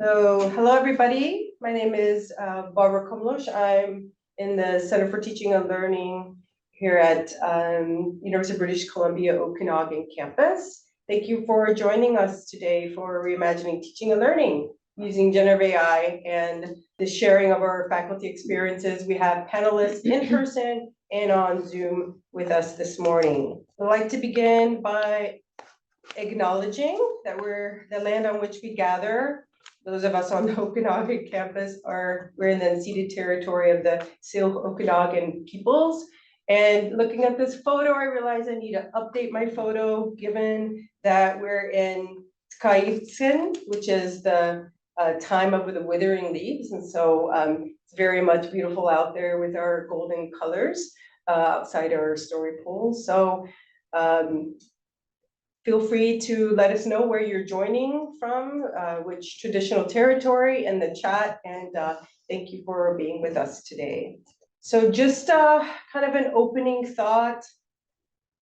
So, hello everybody. My name is Barbara Komlosh. I'm in the Center for Teaching and Learning here at University of British Columbia Okanagan campus. Thank you for joining us today for Reimagining Teaching and Learning using generative AI and the sharing of our faculty experiences. We have panelists in person and on Zoom with us this morning. I'd like to begin by acknowledging that we're the land on which we gather. Those of us on the Okanagan campus we're in the unceded territory of the Syilx Okanagan peoples. And looking at this photo, I realize I need to update my photo given that we're in Tkaitsin, which is the time of the withering leaves. And so it's very much beautiful out there with our golden colors outside our story pool. So feel free to let us know where you're joining from, which traditional territory in the chat, and thank you for being with us today. So just kind of an opening thought.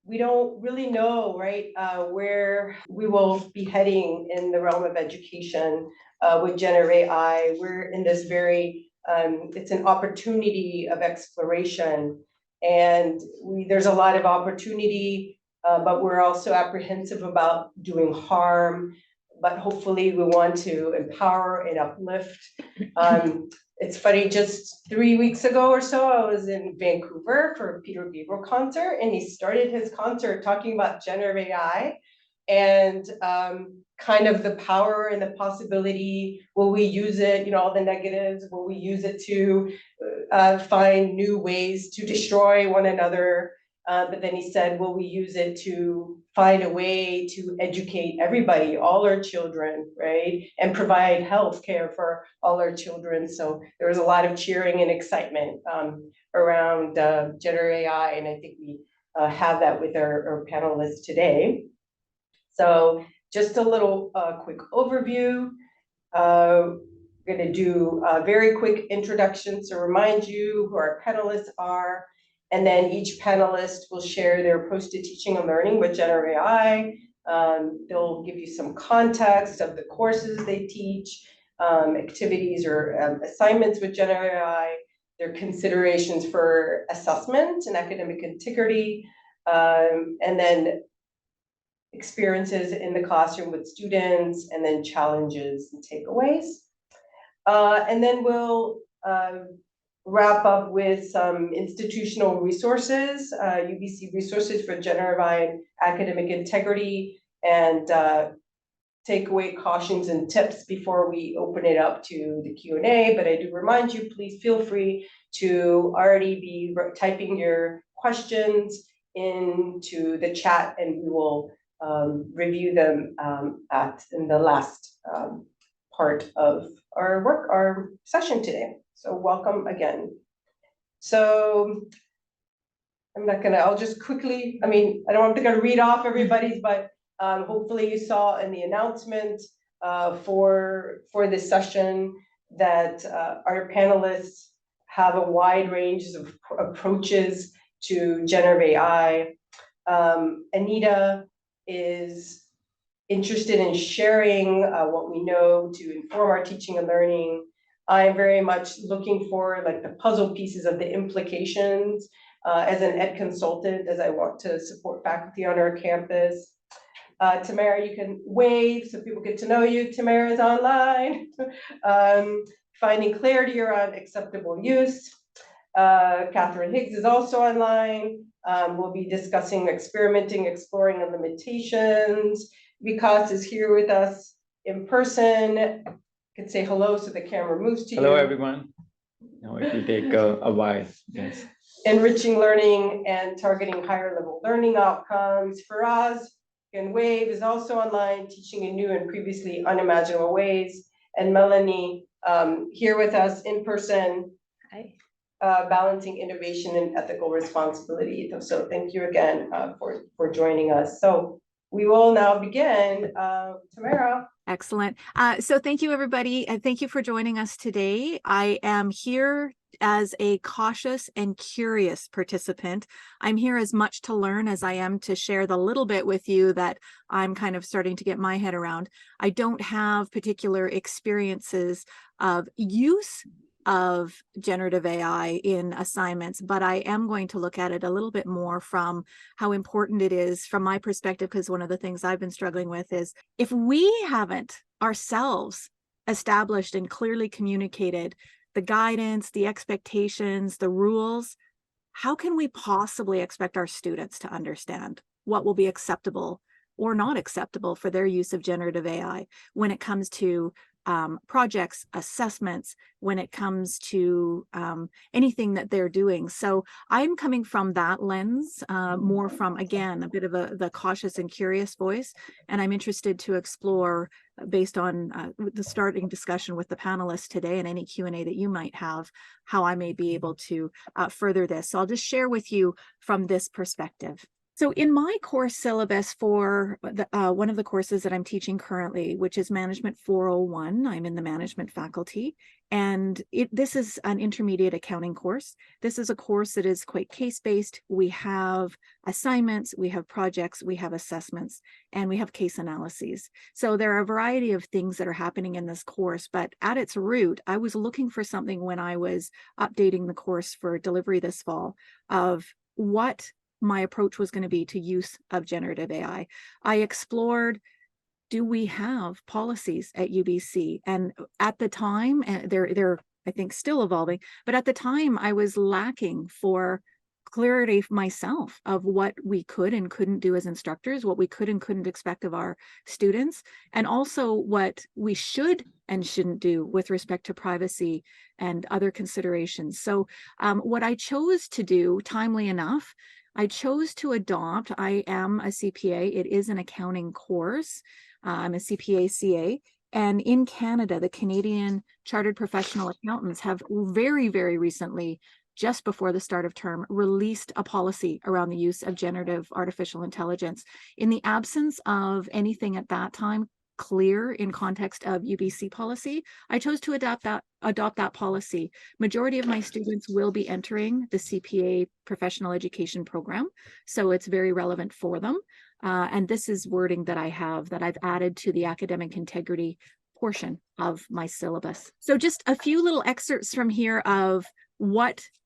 We don't really know, right, where we will be heading in the realm of education with generative AI. We're in this very, it's an opportunity of exploration, and there's a lot of opportunity, but we're also apprehensive about doing harm, but hopefully we want to empower and uplift. It's funny, just 3 weeks ago or so, I was in Vancouver for a Peter Gabriel concert, and he started his concert talking about generative AI and kind of the power and the possibility. Will we use it, you know, all the negatives, will we use it to find new ways to destroy one another? But then he said, will we use it to find a way to educate everybody, all our children, right? And provide health care for all our children. So there was a lot of cheering and excitement around generative AI. And I think we have that with our panelists today. So just a little quick overview. We're going to do a very quick introduction to remind you who our panelists are. And then each panelist will share their approach to teaching and learning with generative AI. They'll give you some context of the courses they teach, activities or assignments with generative AI, their considerations for assessment and academic integrity, and then experiences in the classroom with students, and then challenges and takeaways. And then we'll wrap up with some institutional resources, UBC resources for generative AI and academic integrity, and takeaway cautions and tips before we open it up to the Q&A. But I do remind you, please feel free to already be typing your questions into the chat, and we will review them in the last part of our session today. So welcome again. So I'll just quickly, I don't think I'll read off everybody's, but hopefully you saw in the announcement for this session that our panelists have a wide range of approaches to generative AI. Anita is interested in sharing what we know to inform our teaching and learning. I'm very much looking for like the puzzle pieces of the implications as an ed consultant, as I want to support faculty on our campus. Tamara, you can wave so people get to know you. Tamara is online. Finding clarity around acceptable use. Catherine Higgs is also online. We'll be discussing experimenting, exploring, and limitations. Vikas is here with us in person. You can say hello so the camera moves to you. Hello, everyone. No, it will take a while. Yes. Enriching learning and targeting higher level learning outcomes. Faraz and Wave is also online, teaching in new and previously unimaginable ways. And Melanie here with us in person. Hi. Balancing innovation and ethical responsibility. So thank you again for joining us. So we will now begin. Tamara. Excellent. So thank you, everybody. And thank you for joining us today. I am here as a cautious and curious participant. I'm here as much to learn as I am to share the little bit with you that I'm kind of starting to get my head around. I don't have particular experiences of use of generative AI in assignments, but I am going to look at it a little bit more from how important it is from my perspective, because one of the things I've been struggling with is if we haven't ourselves established and clearly communicated the guidance, the expectations, the rules, how can we possibly expect our students to understand what will be acceptable or not acceptable for their use of generative AI when it comes to projects, assessments, when it comes to anything that they're doing? So I'm coming from that lens, more from, again, a bit of the cautious and curious voice. And I'm interested to explore, based on the starting discussion with the panelists today and any Q&A that you might have, how I may be able to further this. So I'll just share with you from this perspective. So in my course syllabus for one of the courses that I'm teaching currently, which is Management 401, I'm in the management faculty, and this is an intermediate accounting course. This is a course that is quite case-based. We have assignments, we have projects, we have assessments, and we have case analyses. So there are a variety of things that are happening in this course, but at its root, I was looking for something when I was updating the course for delivery this fall of what my approach was going to be to use of generative AI. I explored, do we have policies at UBC? And at the time, they're I think still evolving, but at the time I was lacking for clarity myself of what we could and couldn't do as instructors, what we could and couldn't expect of our students, and also what we should and shouldn't do with respect to privacy and other considerations. So what I chose to do, timely enough, I chose to adopt, I am a CPA, it is an accounting course, I'm a CPA CA, and in Canada, the Canadian Chartered Professional Accountants have very, very recently, just before the start of term, released a policy around the use of generative artificial intelligence. In the absence of anything at that time clear in context of UBC policy, I chose to adopt that policy. Majority of my students will be entering the CPA professional education program, so it's very relevant for them. And this is wording that I have that I've added to the academic integrity portion of my syllabus. So just a few little excerpts from here of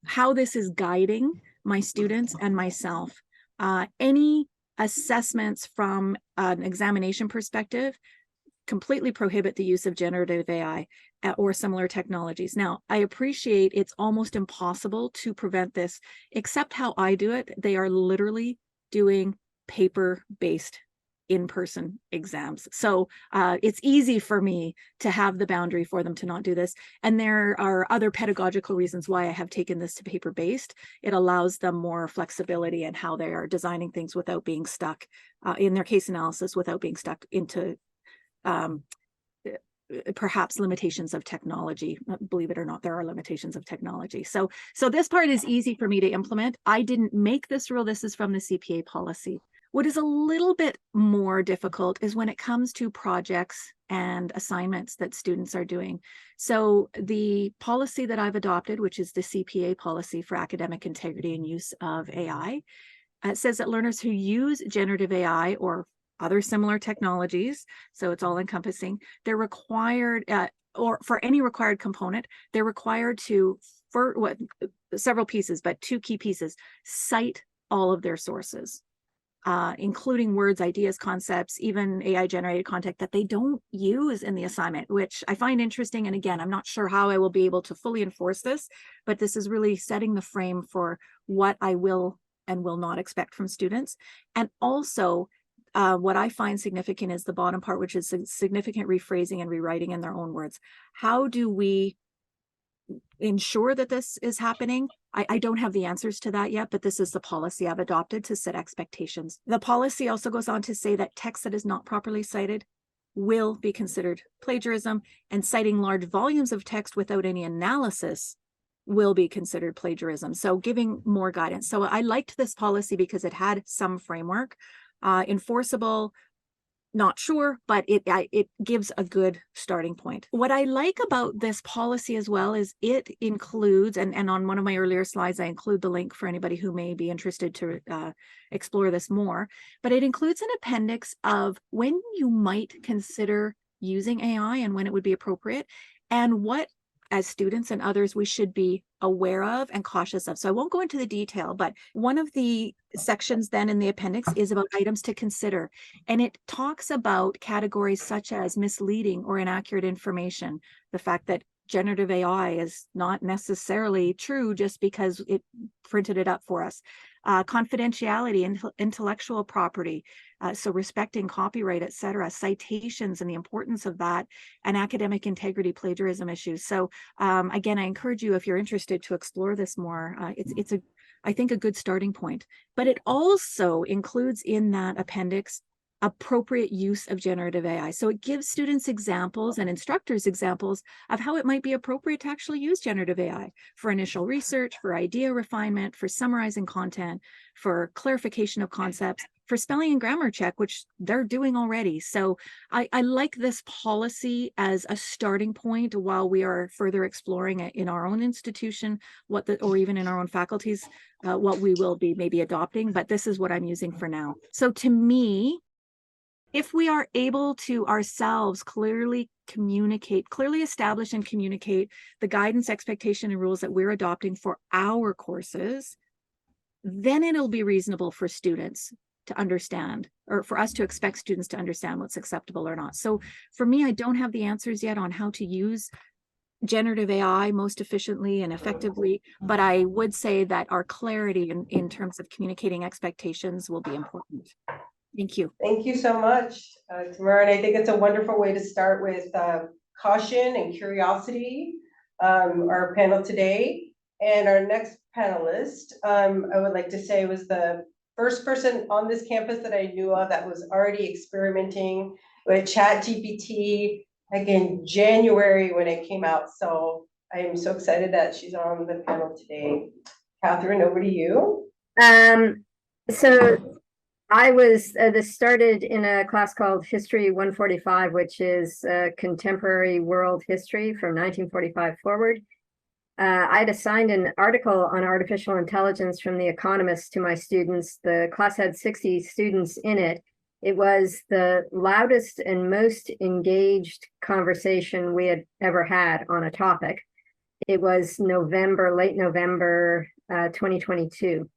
how this is guiding my students and myself. Any assessments from an examination perspective completely prohibit the use of generative AI or similar technologies. Now, I appreciate it's almost impossible to prevent this, except how I do it. They are literally doing paper-based in-person exams. So it's easy for me to have the boundary for them to not do this. And there are other pedagogical reasons why I have taken this to paper-based. It allows them more flexibility in how they are designing things without being stuck in their case analysis, without being stuck into perhaps limitations of technology. Believe it or not, there are limitations of technology. So this part is easy for me to implement. I didn't make this rule. This is from the CPA policy. What is a little bit more difficult is when it comes to projects and assignments that students are doing. So the policy that I've adopted, which is the CPA policy for academic integrity and use of AI, says that learners who use generative AI or other similar technologies, so it's all encompassing, they're required, or for any required component, they're required to, for several pieces, but two key pieces, cite all of their sources, including words, ideas, concepts, even AI generated content that they don't use in the assignment, which I find interesting. And again, I'm not sure how I will be able to fully enforce this, but this is really setting the frame for what I will and will not expect from students. And also, what I find significant is the bottom part, which is significant rephrasing and rewriting in their own words. How do we ensure that this is happening? I don't have the answers to that yet, but this is the policy I've adopted to set expectations. The policy also goes on to say that text that is not properly cited will be considered plagiarism, and citing large volumes of text without any analysis will be considered plagiarism. So giving more guidance. So I liked this policy because it had some framework. Enforceable, not sure, but it gives a good starting point. What I like about this policy as well is it includes, and on one of my earlier slides, I include the link for anybody who may be interested to explore this more, but it includes an appendix of when you might consider using AI and when it would be appropriate, and what, as students and others, we should be aware of and cautious of. So I won't go into the detail, but one of the sections then in the appendix is about items to consider. And it talks about categories such as misleading or inaccurate information, the fact that generative AI is not necessarily true just because it printed it up for us. Confidentiality and intellectual property, so respecting copyright, etc., citations and the importance of that, and academic integrity, plagiarism issues. So again, I encourage you, if you're interested, to explore this more. It's I think a good starting point. But it also includes in that appendix appropriate use of generative AI. So it gives students examples and instructors examples of how it might be appropriate to actually use generative AI for initial research, for idea refinement, for summarizing content, for clarification of concepts, for spelling and grammar check, which they're doing already. So I like this policy as a starting point while we are further exploring it in our own institution, or even in our own faculties, what we will be maybe adopting, but this is what I'm using for now. So to me, if we are able to ourselves clearly establish and communicate the guidance, expectation, and rules that we're adopting for our courses, then it'll be reasonable for students to understand, or for us to expect students to understand what's acceptable or not. So for me, I don't have the answers yet on how to use generative AI most efficiently and effectively, but I would say that our clarity in terms of communicating expectations will be important. Thank you. Thank you so much, Tamara. And I think it's a wonderful way to start with caution and curiosity, our panel today. And our next panelist, I would like to say, was the first person on this campus that I knew of that was already experimenting with ChatGPT, like in January when it came out. So I am so excited that she's on the panel today. Catherine, over to you. So I was, this started in a class called History 145, which is contemporary world history from 1945 forward. I'd assigned an article on artificial intelligence from The Economist to my students. The class had 60 students in it. It was the loudest and most engaged conversation we had ever had on a topic. It was late November 2022.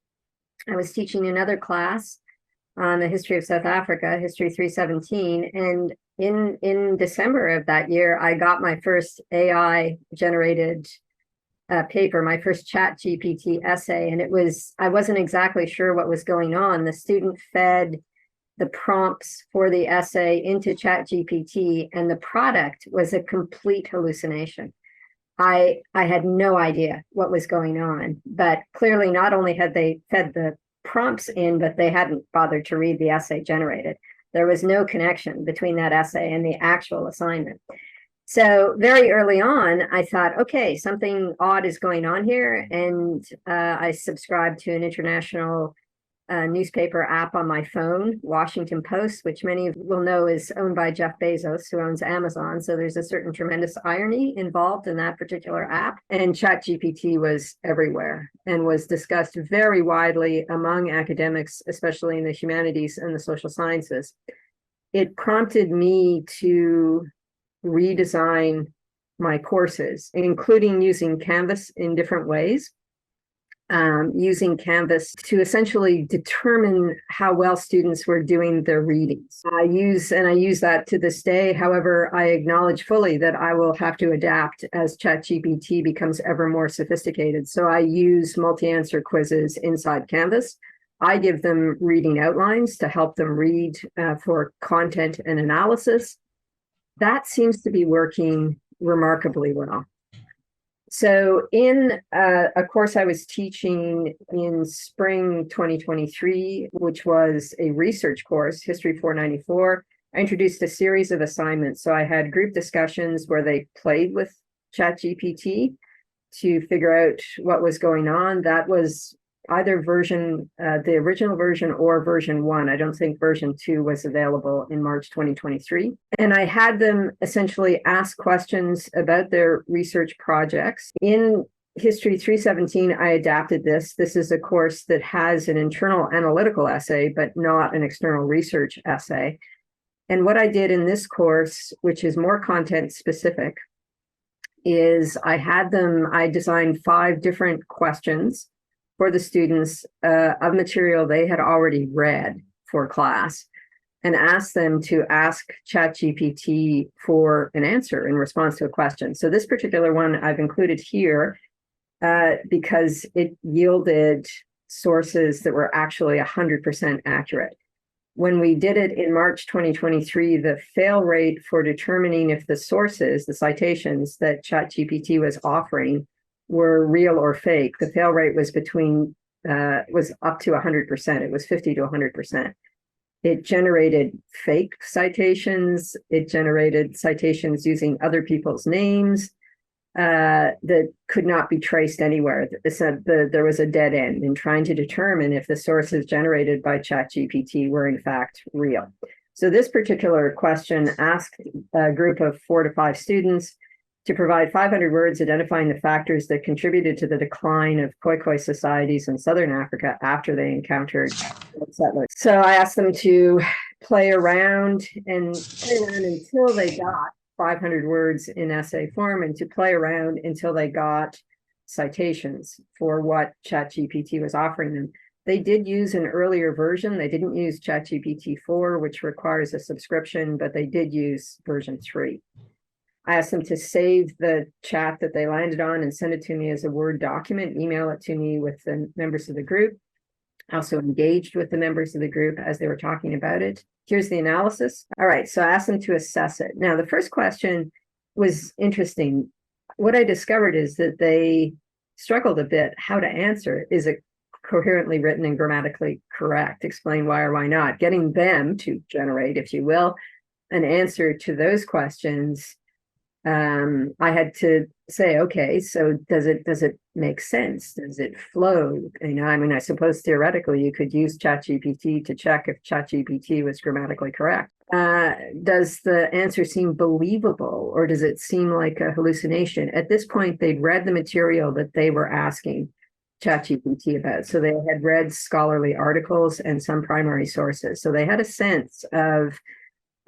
I was teaching another class on the history of South Africa, History 317. And in December of that year, I got my first AI generated paper, my first ChatGPT essay. And I wasn't exactly sure what was going on. The student fed the prompts for the essay into ChatGPT, and the product was a complete hallucination. I had no idea what was going on, but clearly not only had they fed the prompts in, but they hadn't bothered to read the essay generated. There was no connection between that essay and the actual assignment. So very early on, I thought, okay, something odd is going on here. And I subscribed to an international newspaper app on my phone, Washington Post, which many will know is owned by Jeff Bezos, who owns Amazon. So there's a certain tremendous irony involved in that particular app. And ChatGPT was everywhere and was discussed very widely among academics, especially in the humanities and the social sciences. It prompted me to redesign my courses, including using Canvas in different ways. Using Canvas to essentially determine how well students were doing their readings. I use that to this day. However, I acknowledge fully that I will have to adapt as ChatGPT becomes ever more sophisticated. So I use multi-answer quizzes inside Canvas. I give them reading outlines to help them read for content and analysis. That seems to be working remarkably well. So in a course I was teaching in spring 2023, which was a research course, History 494, I introduced a series of assignments. So I had group discussions where they played with ChatGPT to figure out what was going on. That was either version, the original version or version 1. I don't think version 2 was available in March 2023. And I had them essentially ask questions about their research projects. In History 317, I adapted this. This is a course that has an internal analytical essay, but not an external research essay. And what I did in this course, which is more content specific, is I designed 5 different questions for the students of material they had already read for class, and asked them to ask ChatGPT for an answer in response to a question. So this particular one I've included here because it yielded sources that were actually 100% accurate. When we did it in March 2023, the fail rate for determining if the sources, the citations that ChatGPT was offering were real or fake, the fail rate was was up to 100%. It was 50 to 100%. It generated fake citations. It generated citations using other people's names that could not be traced anywhere. It said there was a dead end in trying to determine if the sources generated by ChatGPT were in fact real. So this particular question asked a group of 4 to 5 students to provide 500 words identifying the factors that contributed to the decline of Khoikhoi societies in Southern Africa after they encountered settlers. So I asked them to play around until they got 500 words in essay form, and to play around until they got citations for what ChatGPT was offering them. They did use an earlier version. They didn't use ChatGPT 4, which requires a subscription, but they did use version 3. I asked them to save the chat that they landed on and send it to me as a Word document, email it to me with the members of the group. I also engaged with the members of the group as they were talking about it. Here's the analysis. All right, so I asked them to assess it. Now, the first question was interesting. What I discovered is that they struggled a bit how to answer. Is it coherently written and grammatically correct? Explain why or why not. Getting them to generate, if you will, an answer to those questions. I had to say, okay, so does it make sense? Does it flow? You know, I mean, I suppose theoretically you could use ChatGPT to check if ChatGPT was grammatically correct. Does the answer seem believable, or does it seem like a hallucination? At this point, they'd read the material that they were asking ChatGPT about. So they had read scholarly articles and some primary sources. So they had a sense of,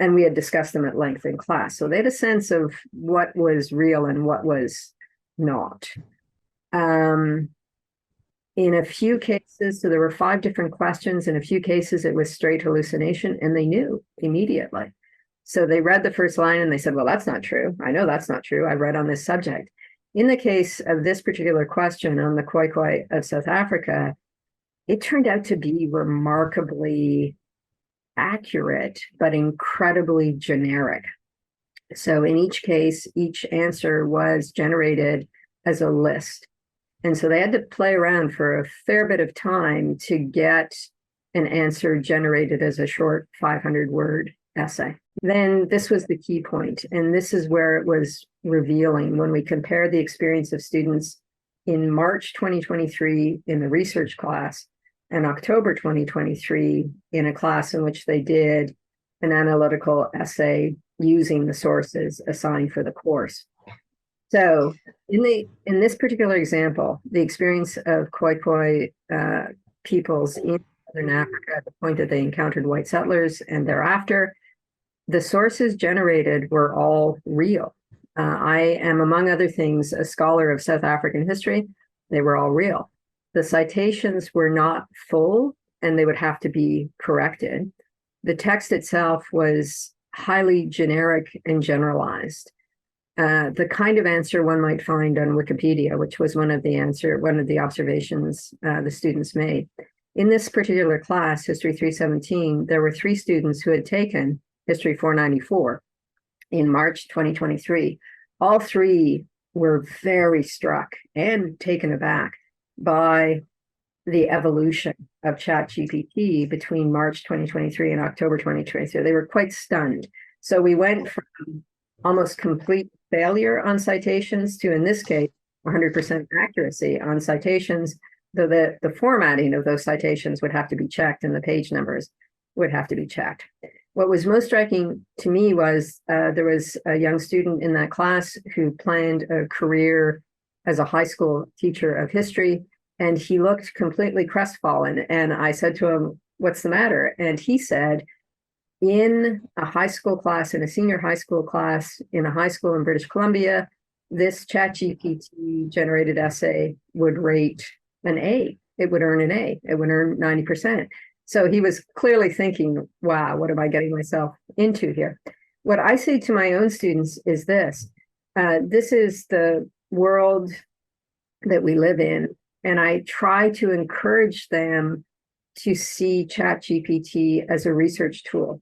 and we had discussed them at length in class. So they had a sense of what was real and what was not. In a few cases, so there were 5 different questions. In a few cases, it was straight hallucination, and they knew immediately. So they read the first line and they said, well, that's not true. I know that's not true. I read on this subject. In the case of this particular question on the Khoikhoi of South Africa, it turned out to be remarkably accurate, but incredibly generic. So in each case, each answer was generated as a list. And so they had to play around for a fair bit of time to get an answer generated as a short 500-word essay. Then this was the key point, and this is where it was revealing when we compared the experience of students in March 2023 in the research class and October 2023 in a class in which they did an analytical essay using the sources assigned for the course. So in this particular example, the experience of Khoikhoi peoples in Southern Africa at the point that they encountered white settlers and thereafter, the sources generated were all real. I am, among other things, a scholar of South African history. They were all real. The citations were not full, and they would have to be corrected. The text itself was highly generic and generalized. The kind of answer one might find on Wikipedia, which was one of the observations the students made. In this particular class, History 317, there were 3 students who had taken History 494 in March 2023. All 3 were very struck and taken aback by the evolution of ChatGPT between March 2023 and October 2023. They were quite stunned. So we went from almost complete failure on citations to, in this case, 100% accuracy on citations, though the formatting of those citations would have to be checked and the page numbers would have to be checked. What was most striking to me was there was a young student in that class who planned a career as a high school teacher of history, and he looked completely crestfallen. And I said to him, "What's the matter?" And he said, in a high school class, in a senior high school class, in a high school in British Columbia, this ChatGPT generated essay would rate an A. It would earn an A. It would earn 90%. So he was clearly thinking, wow, what am I getting myself into here? What I say to my own students is this. This is the world that we live in, and I try to encourage them to see ChatGPT as a research tool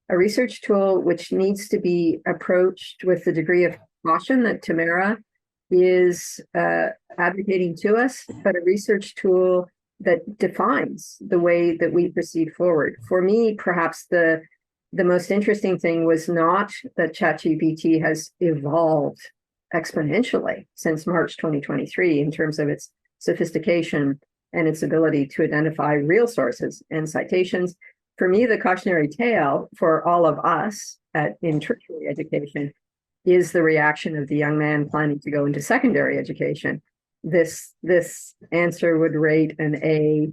which needs to be approached with the degree of caution that Tamara is advocating to us, but a research tool that defines the way that we proceed forward. For me, perhaps the most interesting thing was not that ChatGPT has evolved exponentially since March 2023 in terms of its sophistication and its ability to identify real sources and citations. For me, the cautionary tale for all of us in tertiary education is the reaction of the young man planning to go into secondary education. This answer would rate an A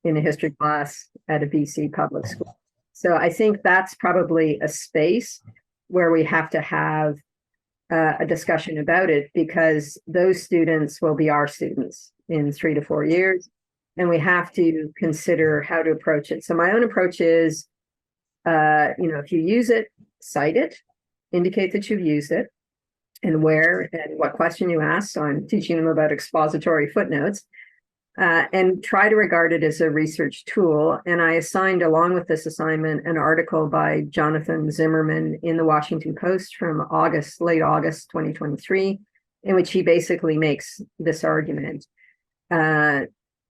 in a history class at a BC public school. So I think that's probably a space where we have to have a discussion about it, because those students will be our students in 3 to 4 years. And we have to consider how to approach it. So my own approach is, if you use it, cite it, indicate that you've used it, and where and what question you asked. So I'm teaching them about expository footnotes, and try to regard it as a research tool. And I assigned, along with this assignment, an article by Jonathan Zimmerman in the Washington Post from late August 2023, in which he basically makes this argument.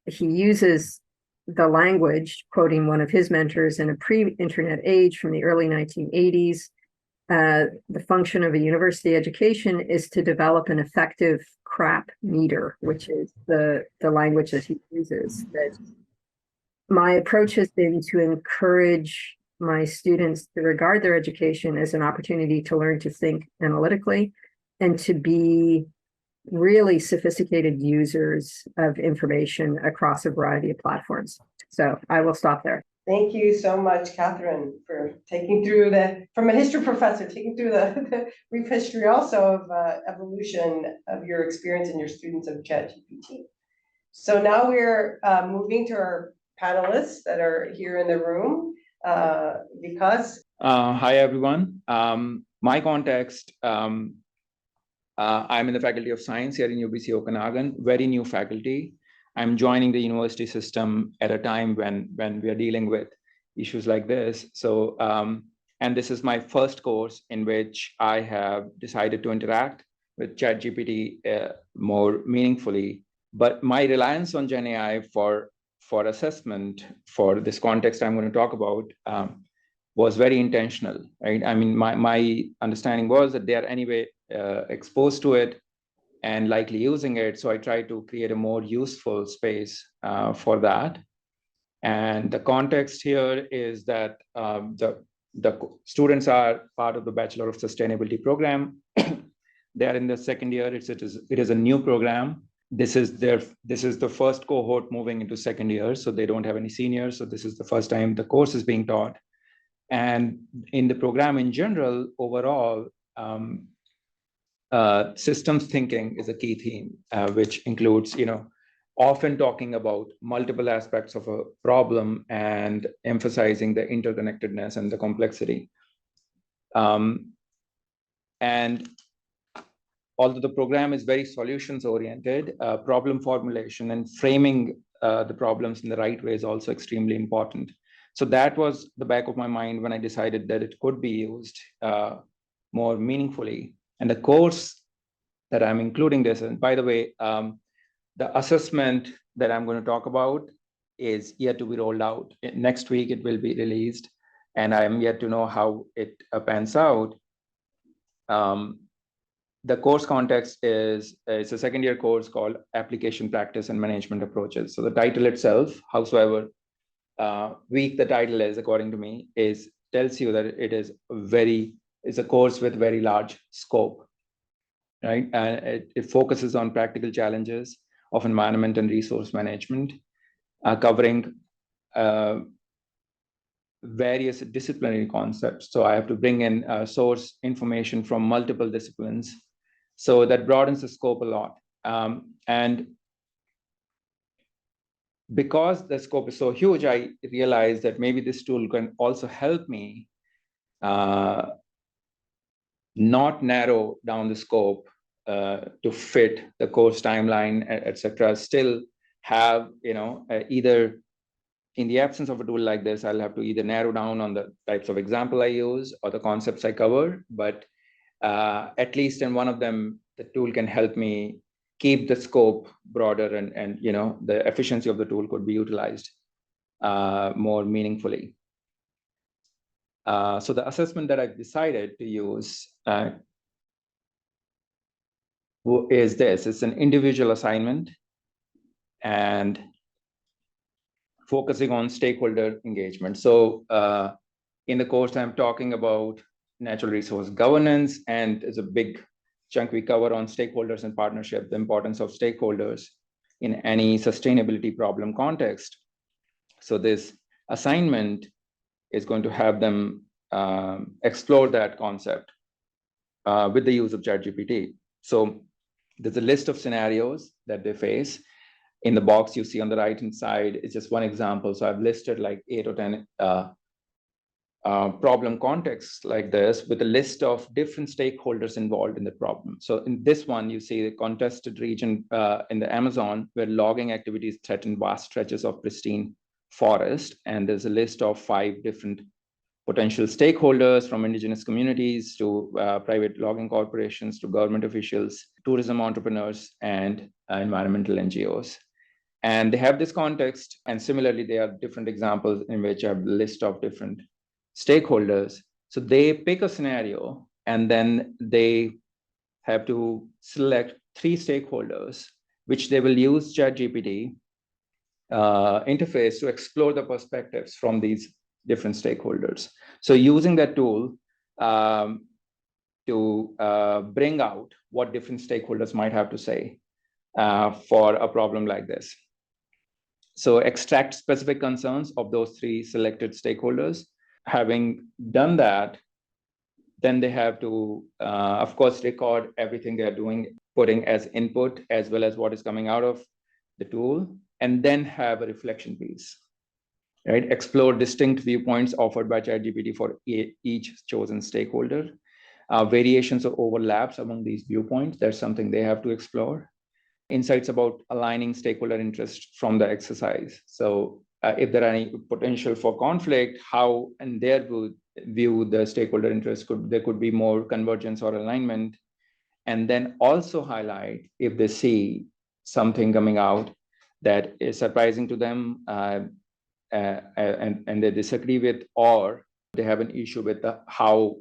He uses the language, quoting one of his mentors in a pre-internet age from the early 1980s. The function of a university education is to develop an effective crap meter, which is the language that he uses. That my approach has been to encourage my students to regard their education as an opportunity to learn to think analytically and to be really sophisticated users of information across a variety of platforms. So I will stop there. Thank you so much, Catherine, for taking through from a history professor, taking through the brief history also of evolution of your experience and your students of ChatGPT. So now we're moving to our panelists that are here in the room, because. Hi, everyone. My context, I'm in the Faculty of Science here in UBCO Okanagan, very new faculty. I'm joining the university system at a time when we are dealing with issues like this. So, and this is my first course in which I have decided to interact with ChatGPT more meaningfully. But my reliance on GenAI for assessment for this context I'm going to talk about was very intentional, right? I mean, my understanding was that they are anyway exposed to it and likely using it. So I try to create a more useful space for that. And the context here is that the students are part of the Bachelor of Sustainability program. They are in the second year. It is a new program. This is the first cohort moving into second year, so they don't have any seniors. So this is the first time the course is being taught. And in the program in general, overall, systems thinking is a key theme, which includes, often talking about multiple aspects of a problem and emphasizing the interconnectedness and the complexity. And although the program is very solutions oriented, problem formulation and framing the problems in the right way is also extremely important. So that was the back of my mind when I decided that it could be used more meaningfully. And the course that I'm including this in, by the way, the assessment that I'm going to talk about is yet to be rolled out. Next week, it will be released, and I'm yet to know how it pans out. the course context is, it's a second-year course called Application Practice and Management Approaches. So the title itself, howsoever weak the title is, according to me, tells you that it's a course with very large scope, right? And it focuses on practical challenges of environment and resource management, covering various disciplinary concepts. So I have to bring in source information from multiple disciplines. So that broadens the scope a lot. And because the scope is so huge, I realized that maybe this tool can also help me not narrow down the scope to fit the course timeline, etc. Still have, either in the absence of a tool like this, I'll have to either narrow down on the types of example I use or the concepts I cover, but at least in one of them, the tool can help me keep the scope broader, and the efficiency of the tool could be utilized more meaningfully. So the assessment that I've decided to use is this. It's an individual assignment and focusing on stakeholder engagement. So in the course, I'm talking about natural resource governance, and it's a big chunk we cover on stakeholders and partnership, the importance of stakeholders in any sustainability problem context. So this assignment is going to have them explore that concept with the use of ChatGPT. So there's a list of scenarios that they face. In the box you see on the right-hand side, it's just one example. So I've listed like 8 or 10 problem contexts like this with a list of different stakeholders involved in the problem. So in this one, you see the contested region in the Amazon where logging activities threaten vast stretches of pristine forest. And there's a list of 5 different potential stakeholders, from indigenous communities to private logging corporations to government officials, tourism entrepreneurs, and environmental NGOs. And they have this context. And similarly, there are different examples in which I have a list of different stakeholders. So they pick a scenario and then they have to select 3 stakeholders, which they will use ChatGPT interface to explore the perspectives from these different stakeholders. So using that tool to bring out what different stakeholders might have to say for a problem like this. So extract specific concerns of those 3 selected stakeholders. Having done that, then they have to, of course, record everything they're doing, putting as input, as well as what is coming out of the tool, and then have a reflection piece, right? Explore distinct viewpoints offered by ChatGPT for each chosen stakeholder. Variations or overlaps among these viewpoints, that's something they have to explore. Insights about aligning stakeholder interests from the exercise. So if there are any potential for conflict, how in their view the stakeholder interests there could be more convergence or alignment. And then also highlight if they see something coming out that is surprising to them and they disagree with, or they have an issue with how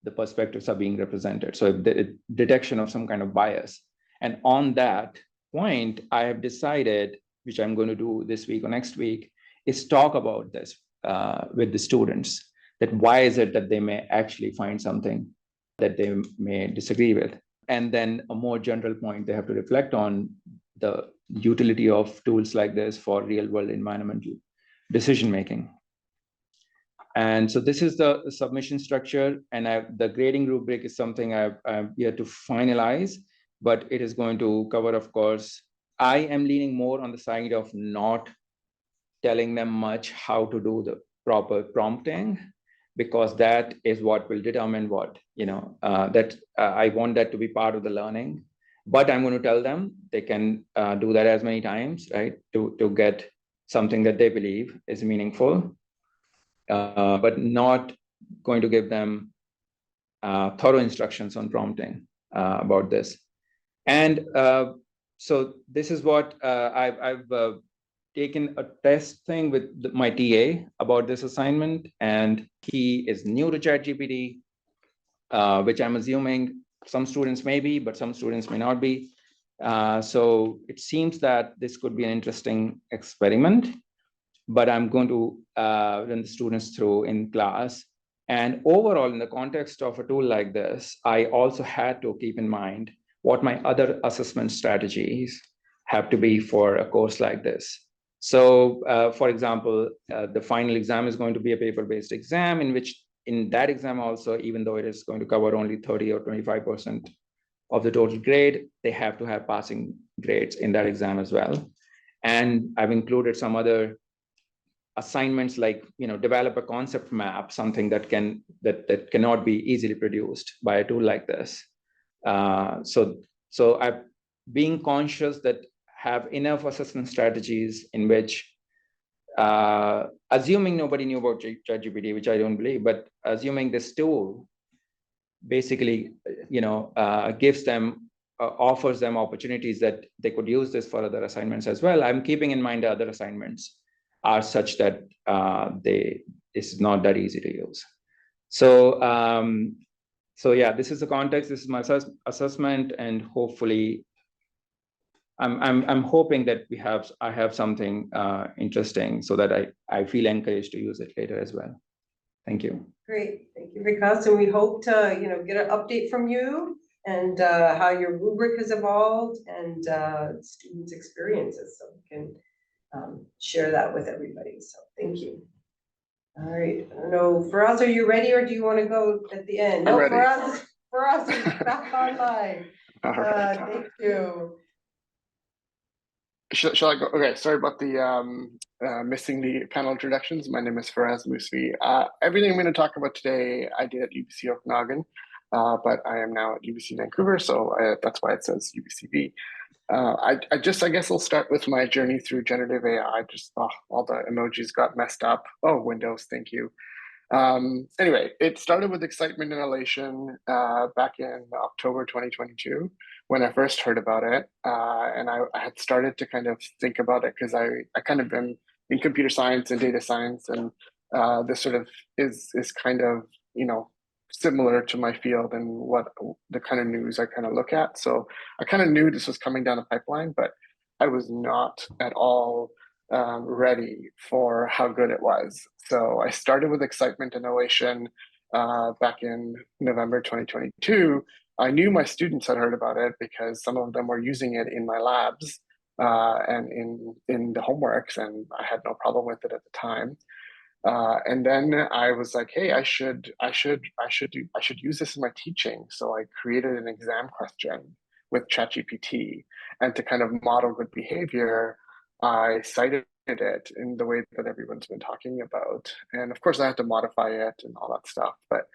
the perspectives are being represented. So the detection of some kind of bias. And on that point, I have decided, which I'm going to do this week or next week, is talk about this with the students, that why is it that they may actually find something that they may disagree with. And then a more general point, they have to reflect on the utility of tools like this for real world environmental decision-making. And so this is the submission structure, and the grading rubric is something I've yet to finalize, but it is going to cover, of course, I am leaning more on the side of not telling them much how to do the proper prompting, because that is what will determine what, I want that to be part of the learning. But I'm going to tell them they can do that as many times, right, to get something that they believe is meaningful, but not going to give them thorough instructions on prompting about this. And so this is what I've taken a test thing with my TA about this assignment, and he is new to ChatGPT, which I'm assuming Some students may be, but some students may not be. So it seems that this could be an interesting experiment, but I'm going to run the students through in class. And overall, in the context of a tool like this, I also had to keep in mind what my other assessment strategies have to be for a course like this. So for example, the final exam is going to be a paper-based exam in which in that exam also, even though it is going to cover only 30 or 25% of the total grade, they have to have passing grades in that exam as well. And I've included some other assignments like, develop a concept map, something that cannot be easily produced by a tool like this. So I've being conscious that have enough assessment strategies in which, assuming nobody knew about ChatGPT, which I don't believe, but assuming this tool basically, gives them, offers them opportunities that they could use this for other assignments as well. I'm keeping in mind the other assignments are such that it's not that easy to use. So, so yeah, this is the context. This is my assessment, and hopefully, I'm hoping that I have something interesting so that I feel encouraged to use it later as well. Thank you. Great, thank you, Vikas. And we hope to, get an update from you and how your rubric has evolved and students' experiences, so we can share that with everybody. So thank you. All right, I don't know, Faraz, are you ready, or do you want to go at the end? I'm No, ready. Faraz is back online. All right. Thank you. Shall I go? Okay, sorry about the missing the panel introductions. My name is Faraz Mousvi. Everything I'm going to talk about today, I did at UBC Okanagan, but I am now at UBC Vancouver, so that's why it says UBCV. I guess I'll start with my journey through generative AI. Just all the emojis got messed up. Oh, Windows, thank you. Anyway, it started with excitement and elation back in October 2022 when I first heard about it. And I had started to kind of think about it because I kind of been in computer science and data science, and this sort of is kind of, similar to my field and what the kind of news I kind of look at. So I kind of knew this was coming down the pipeline, but I was not at all ready for how good it was. So I started with excitement and elation back in November 2022. I knew my students had heard about it because some of them were using it in my labs and in the homeworks, and I had no problem with it at the time. And then I was like, hey, I should use this in my teaching. So I created an exam question with ChatGPT, and to kind of model good behavior, I cited it in the way that everyone's been talking about. And of course I had to modify it and all that stuff. But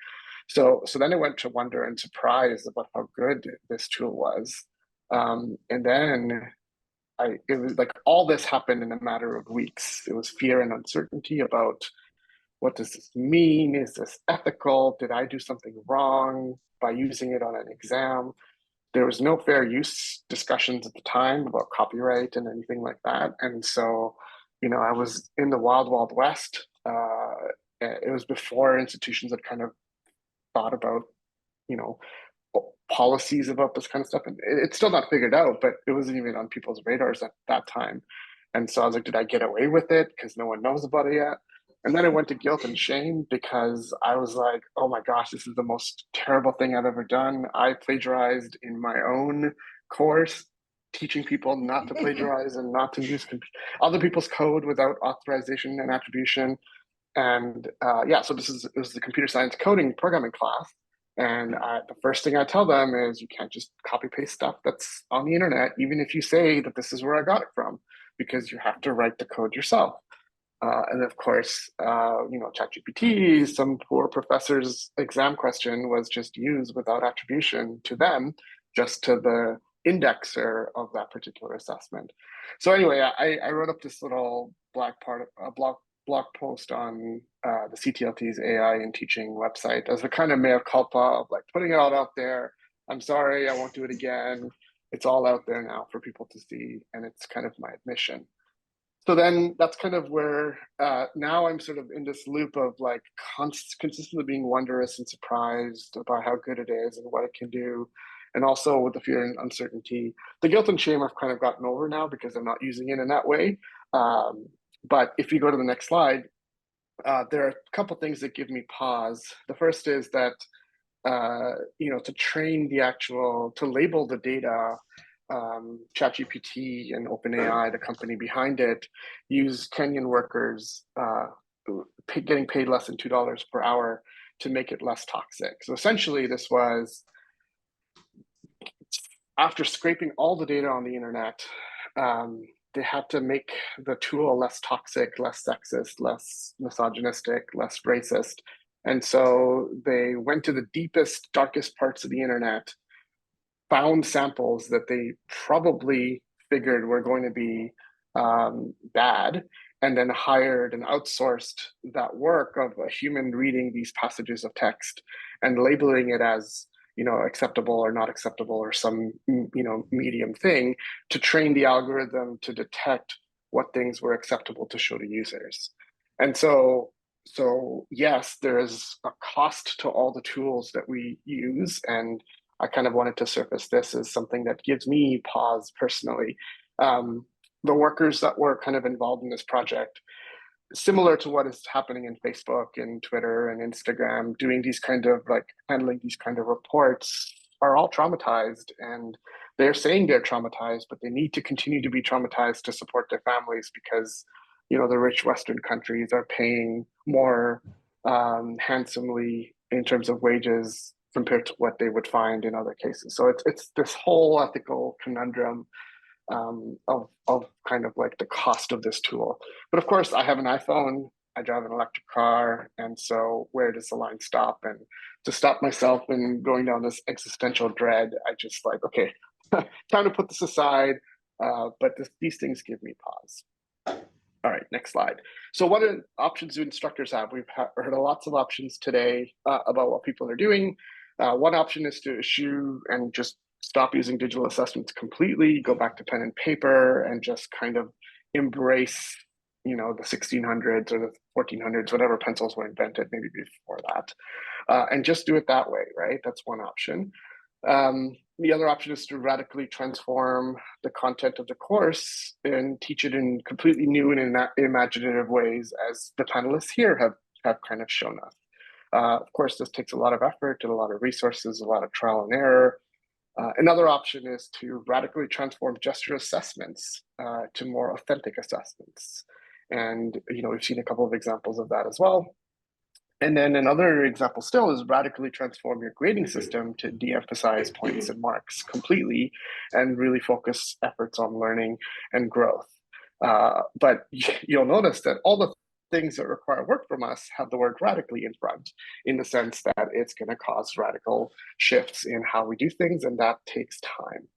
so then I went to wonder and surprise about how good this tool was. And then it was like all this happened in a matter of weeks. It was fear and uncertainty about, what does this mean? Is this ethical? Did I do something wrong by using it on an exam? There was no fair use discussions at the time about copyright and anything like that. And so, I was in the wild, wild west. It was before institutions had kind of thought about, policies about this kind of stuff. And it's still not figured out, but it wasn't even on people's radars at that time. And so I was like, did I get away with it? Because no one knows about it yet. And then I went to guilt and shame because I was like, oh my gosh, this is the most terrible thing I've ever done. I plagiarized in my own course, teaching people not to plagiarize and not to use other people's code without authorization and attribution. And so this was the computer science coding programming class. And the first thing I tell them is you can't just copy paste stuff that's on the internet, even if you say that this is where I got it from, because you have to write the code yourself. And of course, ChatGPT, some poor professor's exam question was just used without attribution to them, just to the indexer of that particular assessment. So anyway, I wrote up this little blog post on the CTLT's AI in Teaching website as a kind of mea culpa of like putting it all out there. I'm sorry, I won't do it again. It's all out there now for people to see, and it's kind of my admission. So then that's kind of where now I'm sort of in this loop of like consistently being wondrous and surprised about how good it is and what it can do. And also with the fear and uncertainty. The guilt and shame I've kind of gotten over now because I'm not using it in that way. But if you go to the next slide, there are a couple things that give me pause. The first is that, to train to label the data, ChatGPT and OpenAI, the company behind it, use Kenyan workers getting paid less than $2 per hour to make it less toxic. So essentially this was, after scraping all the data on the internet, they had to make the tool less toxic, less sexist, less misogynistic, less racist. And so they went to the deepest, darkest parts of the internet, found samples that they probably figured were going to be bad, and then hired and outsourced that work of a human reading these passages of text and labeling it as, acceptable or not acceptable or some, medium thing to train the algorithm to detect what things were acceptable to show to users. And so yes, there is a cost to all the tools that we use, and I kind of wanted to surface this as something that gives me pause personally. The workers that were kind of involved in this project, similar to what is happening in Facebook and Twitter and Instagram, doing these kind of handling these kind of reports, are all traumatized, and they're saying they're traumatized, but they need to continue to be traumatized to support their families because, the rich Western countries are paying more handsomely in terms of wages compared to what they would find in other cases. So it's this whole ethical conundrum of kind of like the cost of this tool. But of course, I have an iPhone, I drive an electric car, and so where does the line stop? And to stop myself in going down this existential dread, I just like, okay, time to put this aside. But these things give me pause. All right, next slide. So what options do instructors have? We've heard lots of options today about what people are doing. One option is to eschew and just stop using digital assessments completely, go back to pen and paper, and just kind of embrace, the 1600s or the 1400s, whatever pencils were invented, maybe before that, and just do it that way, right? That's one option. The other option is to radically transform the content of the course and teach it in completely new and imaginative ways, as the panelists here have kind of shown us. Of course, this takes a lot of effort and a lot of resources, a lot of trial and error. Another option is to radically transform gesture assessments to more authentic assessments. And, we've seen a couple of examples of that as well. And then another example still is radically transform your grading system to de-emphasize points and marks completely and really focus efforts on learning and growth. But you'll notice that all the things that require work from us have the word radically in front, in the sense that it's going to cause radical shifts in how we do things, and that takes time.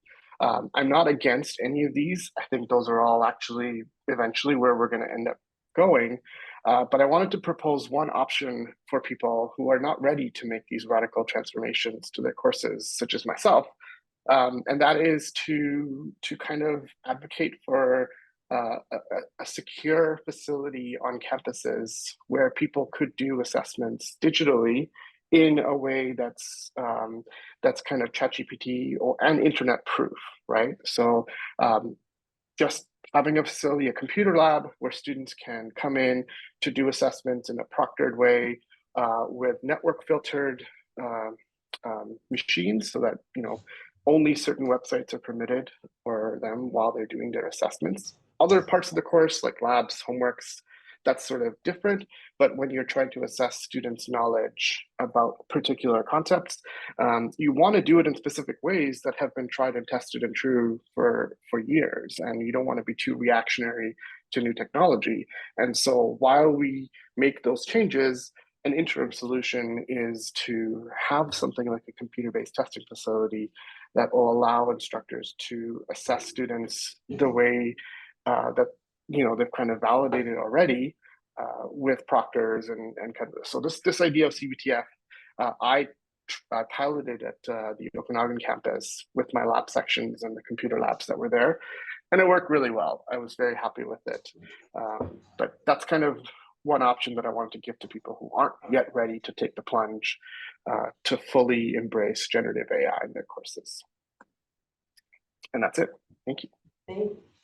I'm not against any of these. I think those are all actually eventually where we're going to end up going. But I wanted to propose one option for people who are not ready to make these radical transformations to their courses, such as myself, and that is to kind of advocate for a secure facility on campuses where people could do assessments digitally in a way that's kind of ChatGPT and internet proof, right? So just having a facility, a computer lab where students can come in to do assessments in a proctored way with network filtered machines, so that only certain websites are permitted for them while they're doing their assessments. Other parts of the course, like labs, homeworks, that's sort of different. But when you're trying to assess students' knowledge about particular concepts, you want to do it in specific ways that have been tried and tested and true for years. And you don't want to be too reactionary to new technology. And so while we make those changes, an interim solution is to have something like a computer-based testing facility that will allow instructors to assess students the way that they've kind of validated already with proctors and kind of so this idea of CBTF, I piloted at the Okanagan campus with my lab sections and the computer labs that were there. and it worked really well. I was very happy with it. But that's kind of one option that I wanted to give to people who aren't yet ready to take the plunge to fully embrace generative AI in their courses. And that's it. Thank you.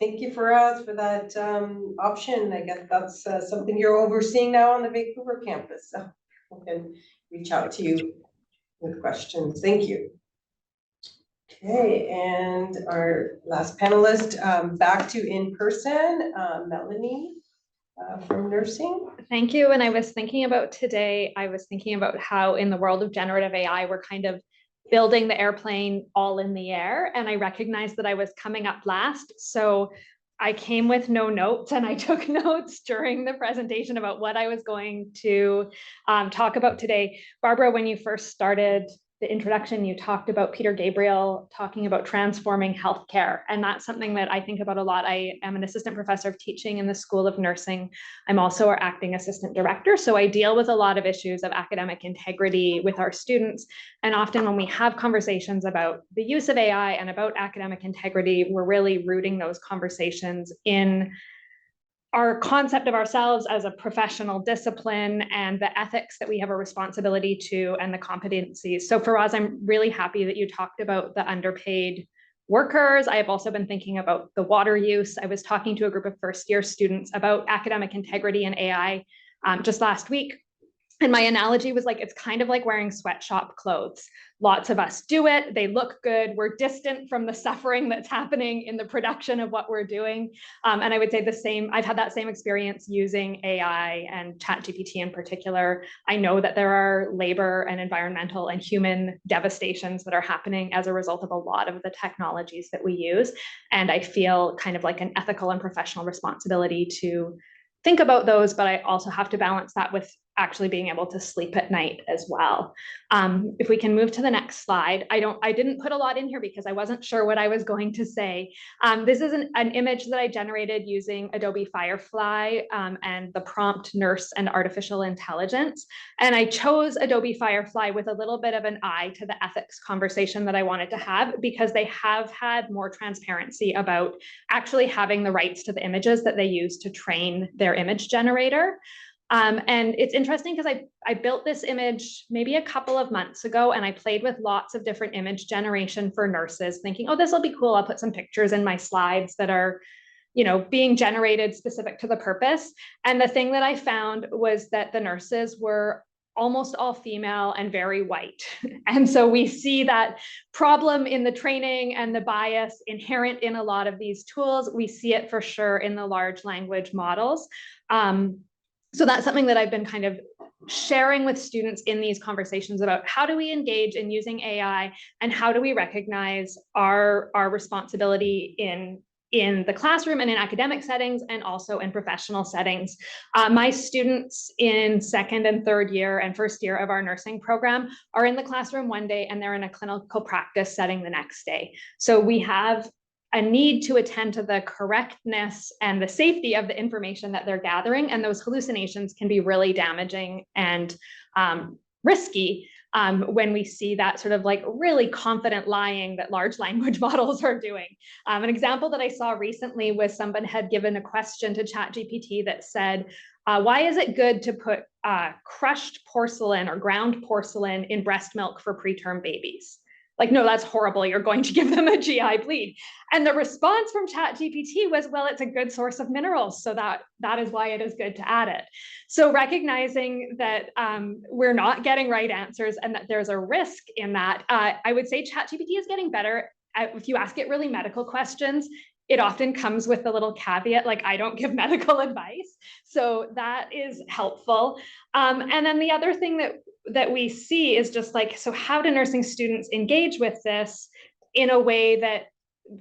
Thank you for that option. I guess that's something you're overseeing now on the Vancouver campus. So we can reach out to you with questions. Thank you. Okay, and our last panelist, back to in-person, Melanie from nursing. Thank you. And I was thinking about today, I was thinking about how in the world of generative AI, we're kind of building the airplane all in the air. And I recognized that I was coming up last. So I came with no notes, and I took notes during the presentation about what I was going to talk about today. Barbara, when you first started the introduction, you talked about Peter Gabriel talking about transforming healthcare. And that's something that I think about a lot. I am an assistant professor of teaching in the School of Nursing. I'm also our acting assistant director. So I deal with a lot of issues of academic integrity with our students. And often when we have conversations about the use of AI and about academic integrity, we're really rooting those conversations in our concept of ourselves as a professional discipline and the ethics that we have a responsibility to and the competencies. So for us, I'm really happy that you talked about the underpaid workers. I have also been thinking about the water use. I was talking to a group of first-year students about academic integrity and AI just last week. And my analogy was like, it's kind of like wearing sweatshop clothes. Lots of us do it. They look good. We're distant from the suffering that's happening in the production of what we're doing. And I would say the same, I've had that same experience using AI and ChatGPT in particular. I know that there are labor and environmental and human devastations that are happening as a result of a lot of the technologies that we use. And I feel kind of like an ethical and professional responsibility to think about those, but I also have to balance that with actually being able to sleep at night as well. If we can move to the next slide. I didn't put a lot in here because I wasn't sure what I was going to say. This is an image that I generated using Adobe Firefly and the prompt nurse and artificial intelligence. And I chose Adobe Firefly with a little bit of an eye to the ethics conversation that I wanted to have, because they have had more transparency about actually having the rights to the images that they use to train their image generator. And it's interesting because I built this image maybe a couple of months ago, and I played with lots of different image generation for nurses, thinking, oh, this will be cool. I'll put some pictures in my slides that are, you know, being generated specific to the purpose. And the thing that I found was that the nurses were almost all female and very white. And so we see that problem in the training and the bias inherent in a lot of these tools. We see it for sure in the large language models. So that's something that I've been kind of sharing with students in these conversations about how do we engage in using AI and how do we recognize our responsibility in the classroom and in academic settings and also in professional settings. My students in second and third year and first year of our nursing program are in the classroom one day and they're in a clinical practice setting the next day. So we have a need to attend to the correctness and the safety of the information that they're gathering. And those hallucinations can be really damaging and risky when we see that sort of like really confident lying that large language models are doing. An example that I saw recently was someone had given a question to ChatGPT that said, why is it good to put crushed porcelain or ground porcelain in breast milk for preterm babies? Like, no, that's horrible. You're going to give them a GI bleed. And the response from ChatGPT was, well, it's a good source of minerals. So that is why it is good to add it. So recognizing that we're not getting right answers and that there's a risk in that, I would say ChatGPT is getting better. If you ask it really medical questions, it often comes with a little caveat, like I don't give medical advice. So that is helpful. And then the other thing that we see is just like, so how do nursing students engage with this in a way that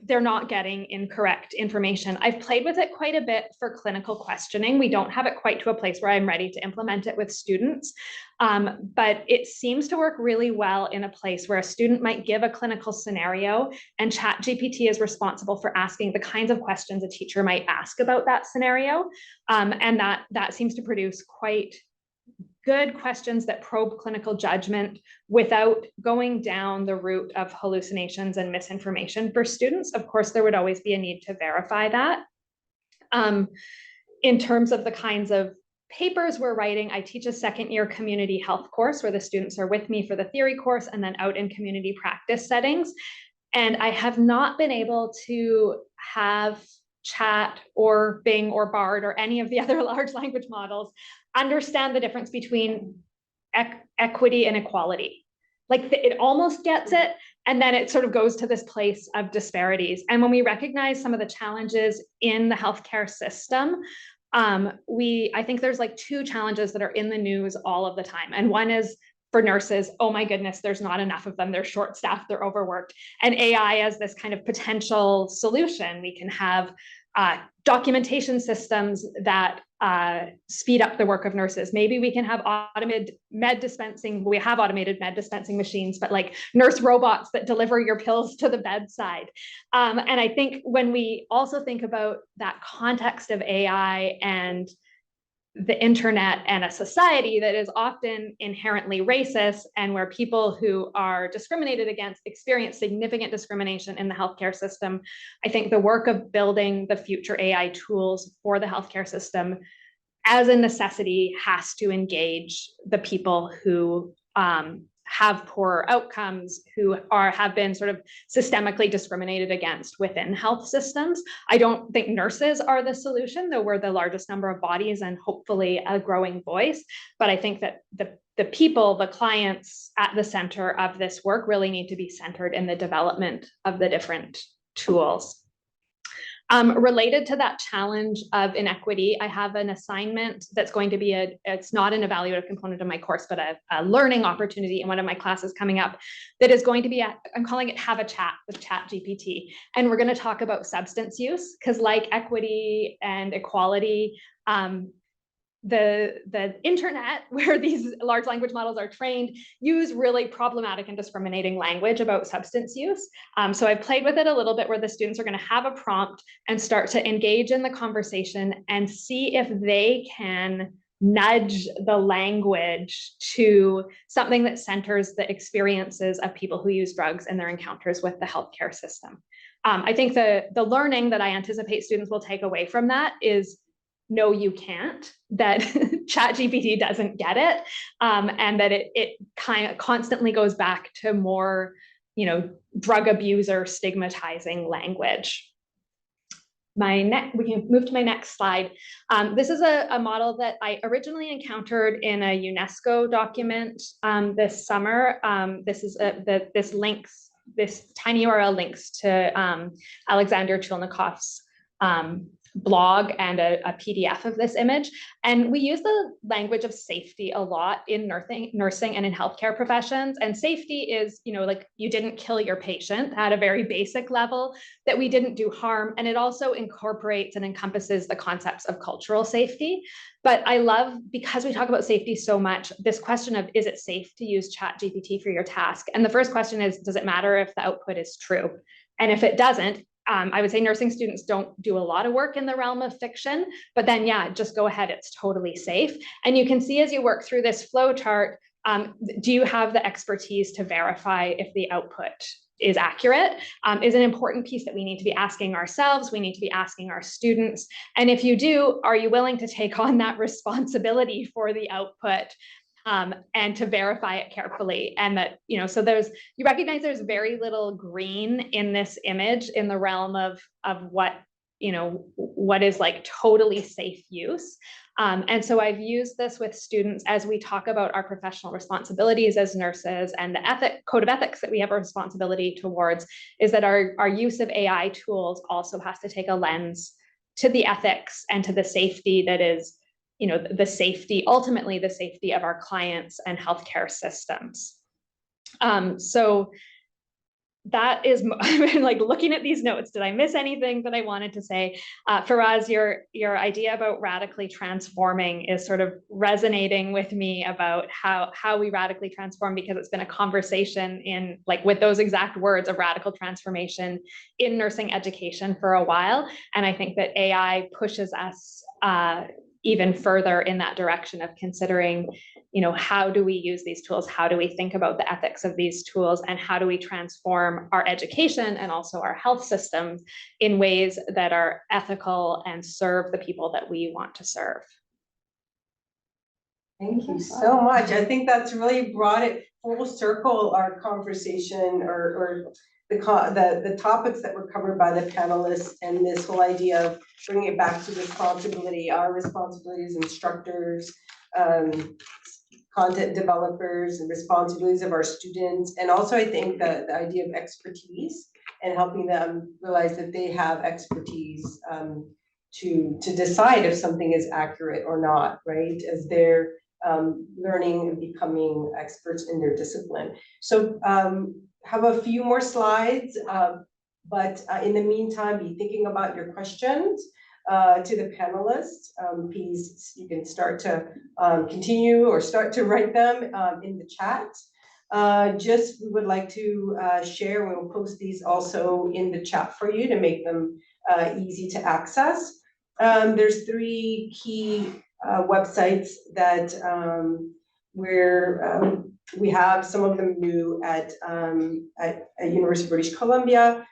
they're not getting incorrect information? I've played with it quite a bit for clinical questioning. We don't have it quite to a place where I'm ready to implement it with students, but it seems to work really well in a place where a student might give a clinical scenario and ChatGPT is responsible for asking the kinds of questions a teacher might ask about that scenario. And that seems to produce quite good questions that probe clinical judgment without going down the route of hallucinations and misinformation for students. Of course, there would always be a need to verify that. In terms of the kinds of papers we're writing, I teach a second-year community health course where the students are with me for the theory course and then out in community practice settings. And I have not been able to have Chat or Bing or Bard or any of the other large language models understand the difference between equity and equality. Like it almost gets it, and then it sort of goes to this place of disparities. And when we recognize some of the challenges in the healthcare system, I think there's like two challenges that are in the news all of the time. And one is for nurses, oh my goodness, there's not enough of them. They're short-staffed, they're overworked. And AI as this kind of potential solution. We can have documentation systems that speed up the work of nurses. Maybe we can have automated med dispensing. We have automated med dispensing machines, but like nurse robots that deliver your pills to the bedside. And I think when we also think about that context of AI and the internet and a society that is often inherently racist and where people who are discriminated against experience significant discrimination in the healthcare system, I think the work of building the future AI tools for the healthcare system as a necessity has to engage the people who have poorer outcomes, who have been sort of systemically discriminated against within health systems. I don't think nurses are the solution, though we're the largest number of bodies and hopefully a growing voice. But I think that the people, the clients at the center of this work really need to be centered in the development of the different tools. Related to that challenge of inequity, I have an assignment that's going to be it's not an evaluative component of my course, but a learning opportunity in one of my classes coming up that is going to be, I'm calling it Have a Chat with ChatGPT. And we're going to talk about substance use, because like equity and equality, the internet, where these large language models are trained, use really problematic and discriminating language about substance use. So I've played with it a little bit where the students are going to have a prompt and start to engage in the conversation and see if they can nudge the language to something that centers the experiences of people who use drugs and their encounters with the healthcare system. I think the learning that I anticipate students will take away from that is, no, you can't, that ChatGPT doesn't get it, and that it kind of constantly goes back to more, drug abuser stigmatizing language. We can move to my next slide. This is a model that I originally encountered in a UNESCO document this summer. This tiny URL links to Alexander Chilnikov's blog and a PDF of this image. And we use the language of safety a lot in nursing and in healthcare professions. And safety is, like you didn't kill your patient at a very basic level, that we didn't do harm. And it also incorporates and encompasses the concepts of cultural safety. But I love, because we talk about safety so much, this question of, is it safe to use ChatGPT for your task? And the first question is, does it matter if the output is true? And if it doesn't, I would say nursing students don't do a lot of work in the realm of fiction, but then, yeah, just go ahead. It's totally safe. And you can see as you work through this flow chart, do you have the expertise to verify if the output is accurate? Is an important piece that we need to be asking ourselves. We need to be asking our students. And if you do, are you willing to take on that responsibility for the output? And to verify it carefully. And that, so you recognize there's very little green in this image in the realm of what, what is like totally safe use. And so I've used this with students as we talk about our professional responsibilities as nurses and the code of ethics that we have a responsibility towards, is that our use of AI tools also has to take a lens to the ethics and to the safety that is, ultimately the safety of our clients and healthcare systems. So that is, I've been like looking at these notes. Did I miss anything that I wanted to say? Faraz, your idea about radically transforming is sort of resonating with me about how we radically transform, because it's been a conversation in with those exact words of radical transformation in nursing education for a while. And I think that AI pushes us even further in that direction of considering how do we use these tools? How do we think about the ethics of these tools? And how do we transform our education and also our health systems in ways that are ethical and serve the people that we want to serve? Thank you so much. I think that's really brought it full circle, our conversation, or the topics that were covered by the panelists, and this whole idea of bringing it back to responsibility, our responsibility as instructors, content developers, and responsibilities of our students. And also I think the idea of expertise and helping them realize that they have expertise to decide if something is accurate or not, right? As they're learning and becoming experts in their discipline. So have a few more slides, but in the meantime, be thinking about your questions to the panelists. Please, you can start to continue or start to write them in the chat. Just we would like to share, we'll post these also in the chat for you to make them easy to access. There's 3 key websites that we have, some of them new at University of British Columbia.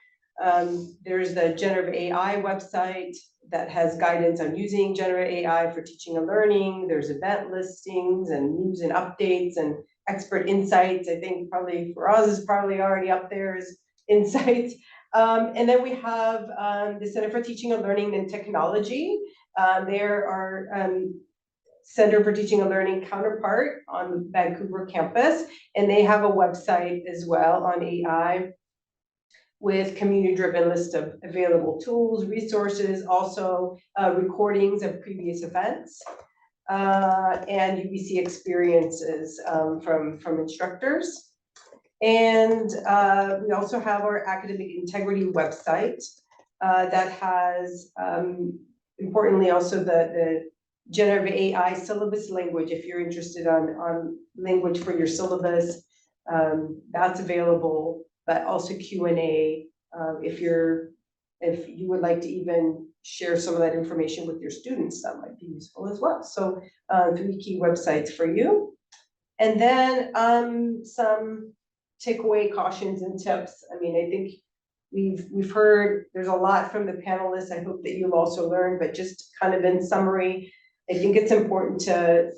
There's the Generative AI website that has guidance on using generative AI for teaching and learning. There's event listings and news and updates and expert insights. I think probably for us is probably already up there as insights. And then we have the Center for Teaching and Learning and Technology. There are Center for Teaching and Learning counterpart on the Vancouver campus, and they have a website as well on AI with community-driven list of available tools, resources, also recordings of previous events, and UBC experiences from instructors. And we also have our academic integrity website that has, importantly, also the generative AI syllabus language. If you're interested on language for your syllabus, that's available, but also Q&A if you would like to even share some of that information with your students, that might be useful as well. So 3 key websites for you. And then some takeaway cautions and tips. I mean, I think we've heard there's a lot from the panelists. I hope that you've also learned, but just kind of in summary, I think it's important to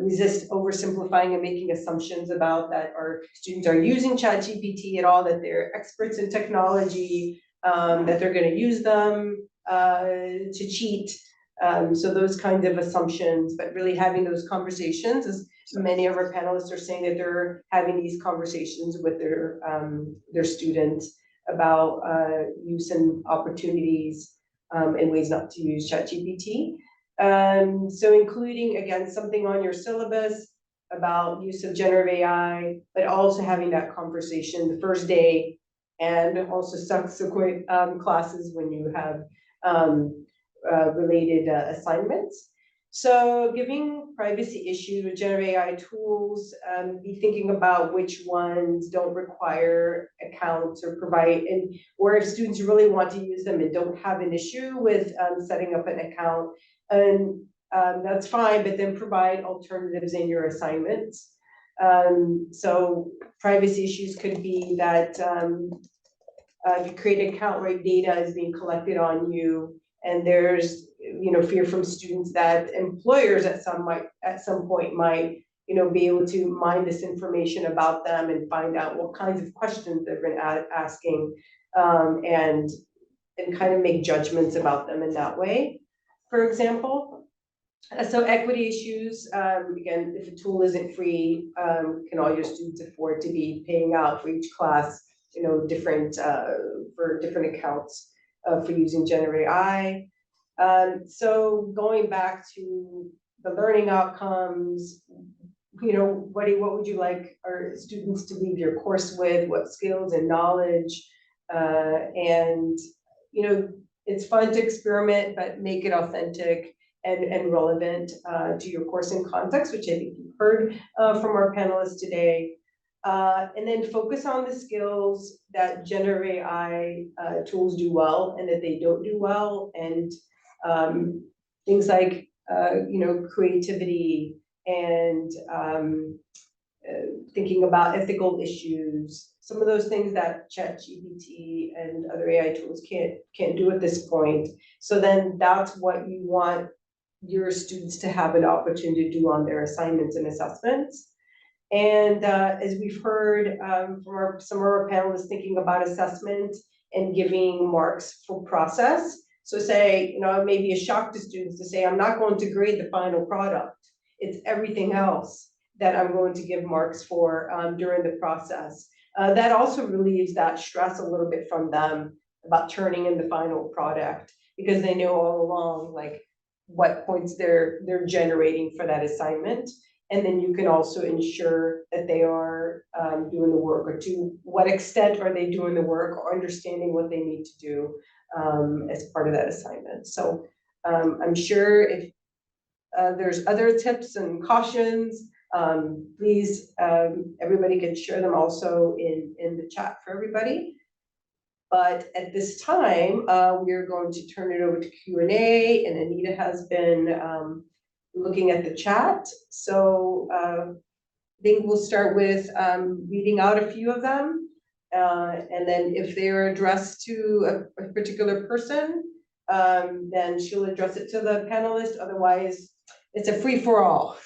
resist oversimplifying and making assumptions about that our students are using ChatGPT at all, that they're experts in technology, that they're going to use them to cheat. So those kinds of assumptions, but really having those conversations, as many of our panelists are saying that they're having these conversations with their students about use and opportunities and ways not to use ChatGPT. So including, again, something on your syllabus about use of generative AI, but also having that conversation the first day and also subsequent classes when you have related assignments. So giving privacy issues with generative AI tools, be thinking about which ones don't require accounts or provide, or if students really want to use them and don't have an issue with setting up an account, and that's fine, but then provide alternatives in your assignments. So privacy issues could be that if you create an account, right, data is being collected on you, and there's fear from students that employers at some point might be able to mine this information about them and find out what kinds of questions they've been asking, and kind of make judgments about them in that way, for example. So equity issues, again, if a tool isn't free, can all your students afford to be paying out for each class, different for different accounts for using generative AI. So going back to the learning outcomes, what would you like our students to leave your course with? What skills and knowledge? And it's fun to experiment, but make it authentic and relevant to your course and context, which I think you've heard from our panelists today. And then focus on the skills that generative AI tools do well and that they don't do well, and things like creativity and thinking about ethical issues, some of those things that ChatGPT and other AI tools can't do at this point. So then that's what you want your students to have an opportunity to do on their assignments and assessments. And as we've heard from some of our panelists thinking about assessment and giving marks for process. So say, you know, it may be a shock to students to say, I'm not going to grade the final product. It's everything else that I'm going to give marks for during the process. That also relieves that stress a little bit from them about turning in the final product, because they know all along like what points they're generating for that assignment. And then you can also ensure that they are doing the work, or to what extent are they doing the work or understanding what they need to do as part of that assignment. So I'm sure if there's other tips and cautions, please, everybody can share them also in the chat for everybody. But at this time, we are going to turn it over to Q&A, and Anita has been looking at the chat. So I think we'll start with reading out a few of them. And then if they are addressed to a particular person, then she'll address it to the panelist. Otherwise, it's a free for all.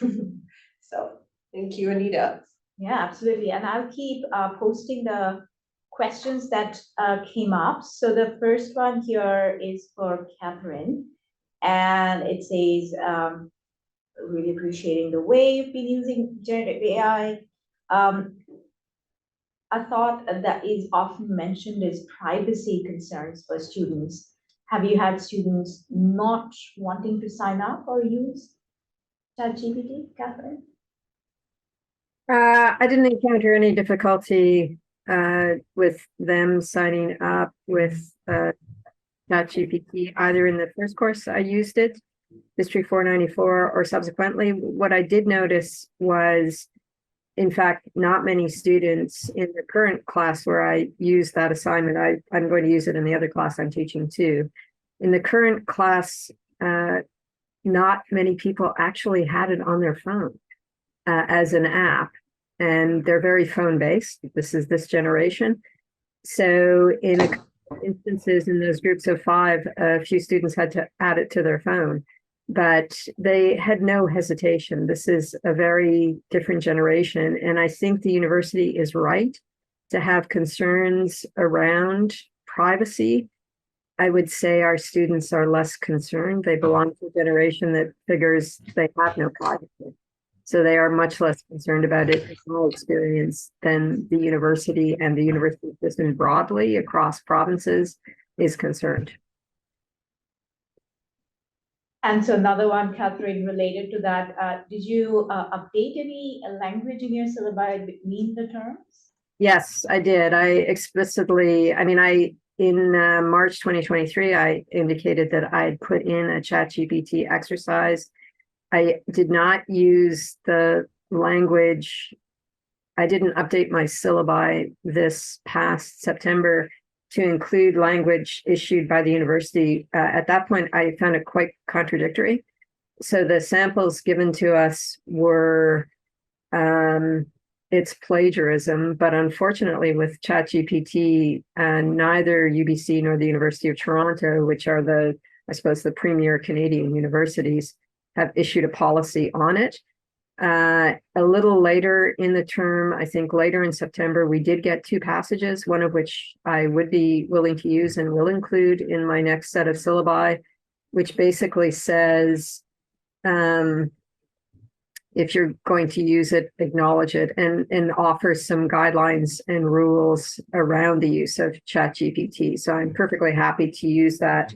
So thank you, Anita. Yeah, absolutely. And I'll keep posting the questions that came up. So the first one here is for Catherine, and it says, really appreciating the way you've been using generative AI. A thought that is often mentioned is privacy concerns for students. Have you had students not wanting to sign up or use ChatGPT, Catherine? I didn't encounter any difficulty with them signing up with ChatGPT, either in the first course I used it, History 494, or subsequently. What I did notice was, in fact, not many students in the current class where I use that assignment. I'm going to use it in the other class I'm teaching too. In the current class, not many people actually had it on their phone as an app, and they're very phone-based. This is this generation. So in a couple of instances in those groups of 5, a few students had to add it to their phone, but they had no hesitation. This is a very different generation, and I think the university is right to have concerns around privacy. I would say our students are less concerned. They belong to a generation that figures they have no privacy. So they are much less concerned about it in my experience than the university and the university system broadly across provinces is concerned. And so another one, Catherine, related to that, did you update any language in your syllabi between the terms? Yes, I did. I explicitly, in March 2023, I indicated that I put in a ChatGPT exercise. I did not use the language. I didn't update my syllabi this past September to include language issued by the university. At that point, I found it quite contradictory. So the samples given to us were, it's plagiarism, but unfortunately with ChatGPT, neither UBC nor the University of Toronto, which are the, I suppose, the premier Canadian universities, have issued a policy on it. A little later in the term, I think later in September, we did get 2 passages, one of which I would be willing to use and will include in my next set of syllabi, which basically says, if you're going to use it, acknowledge it, and offers some guidelines and rules around the use of ChatGPT. So I'm perfectly happy to use that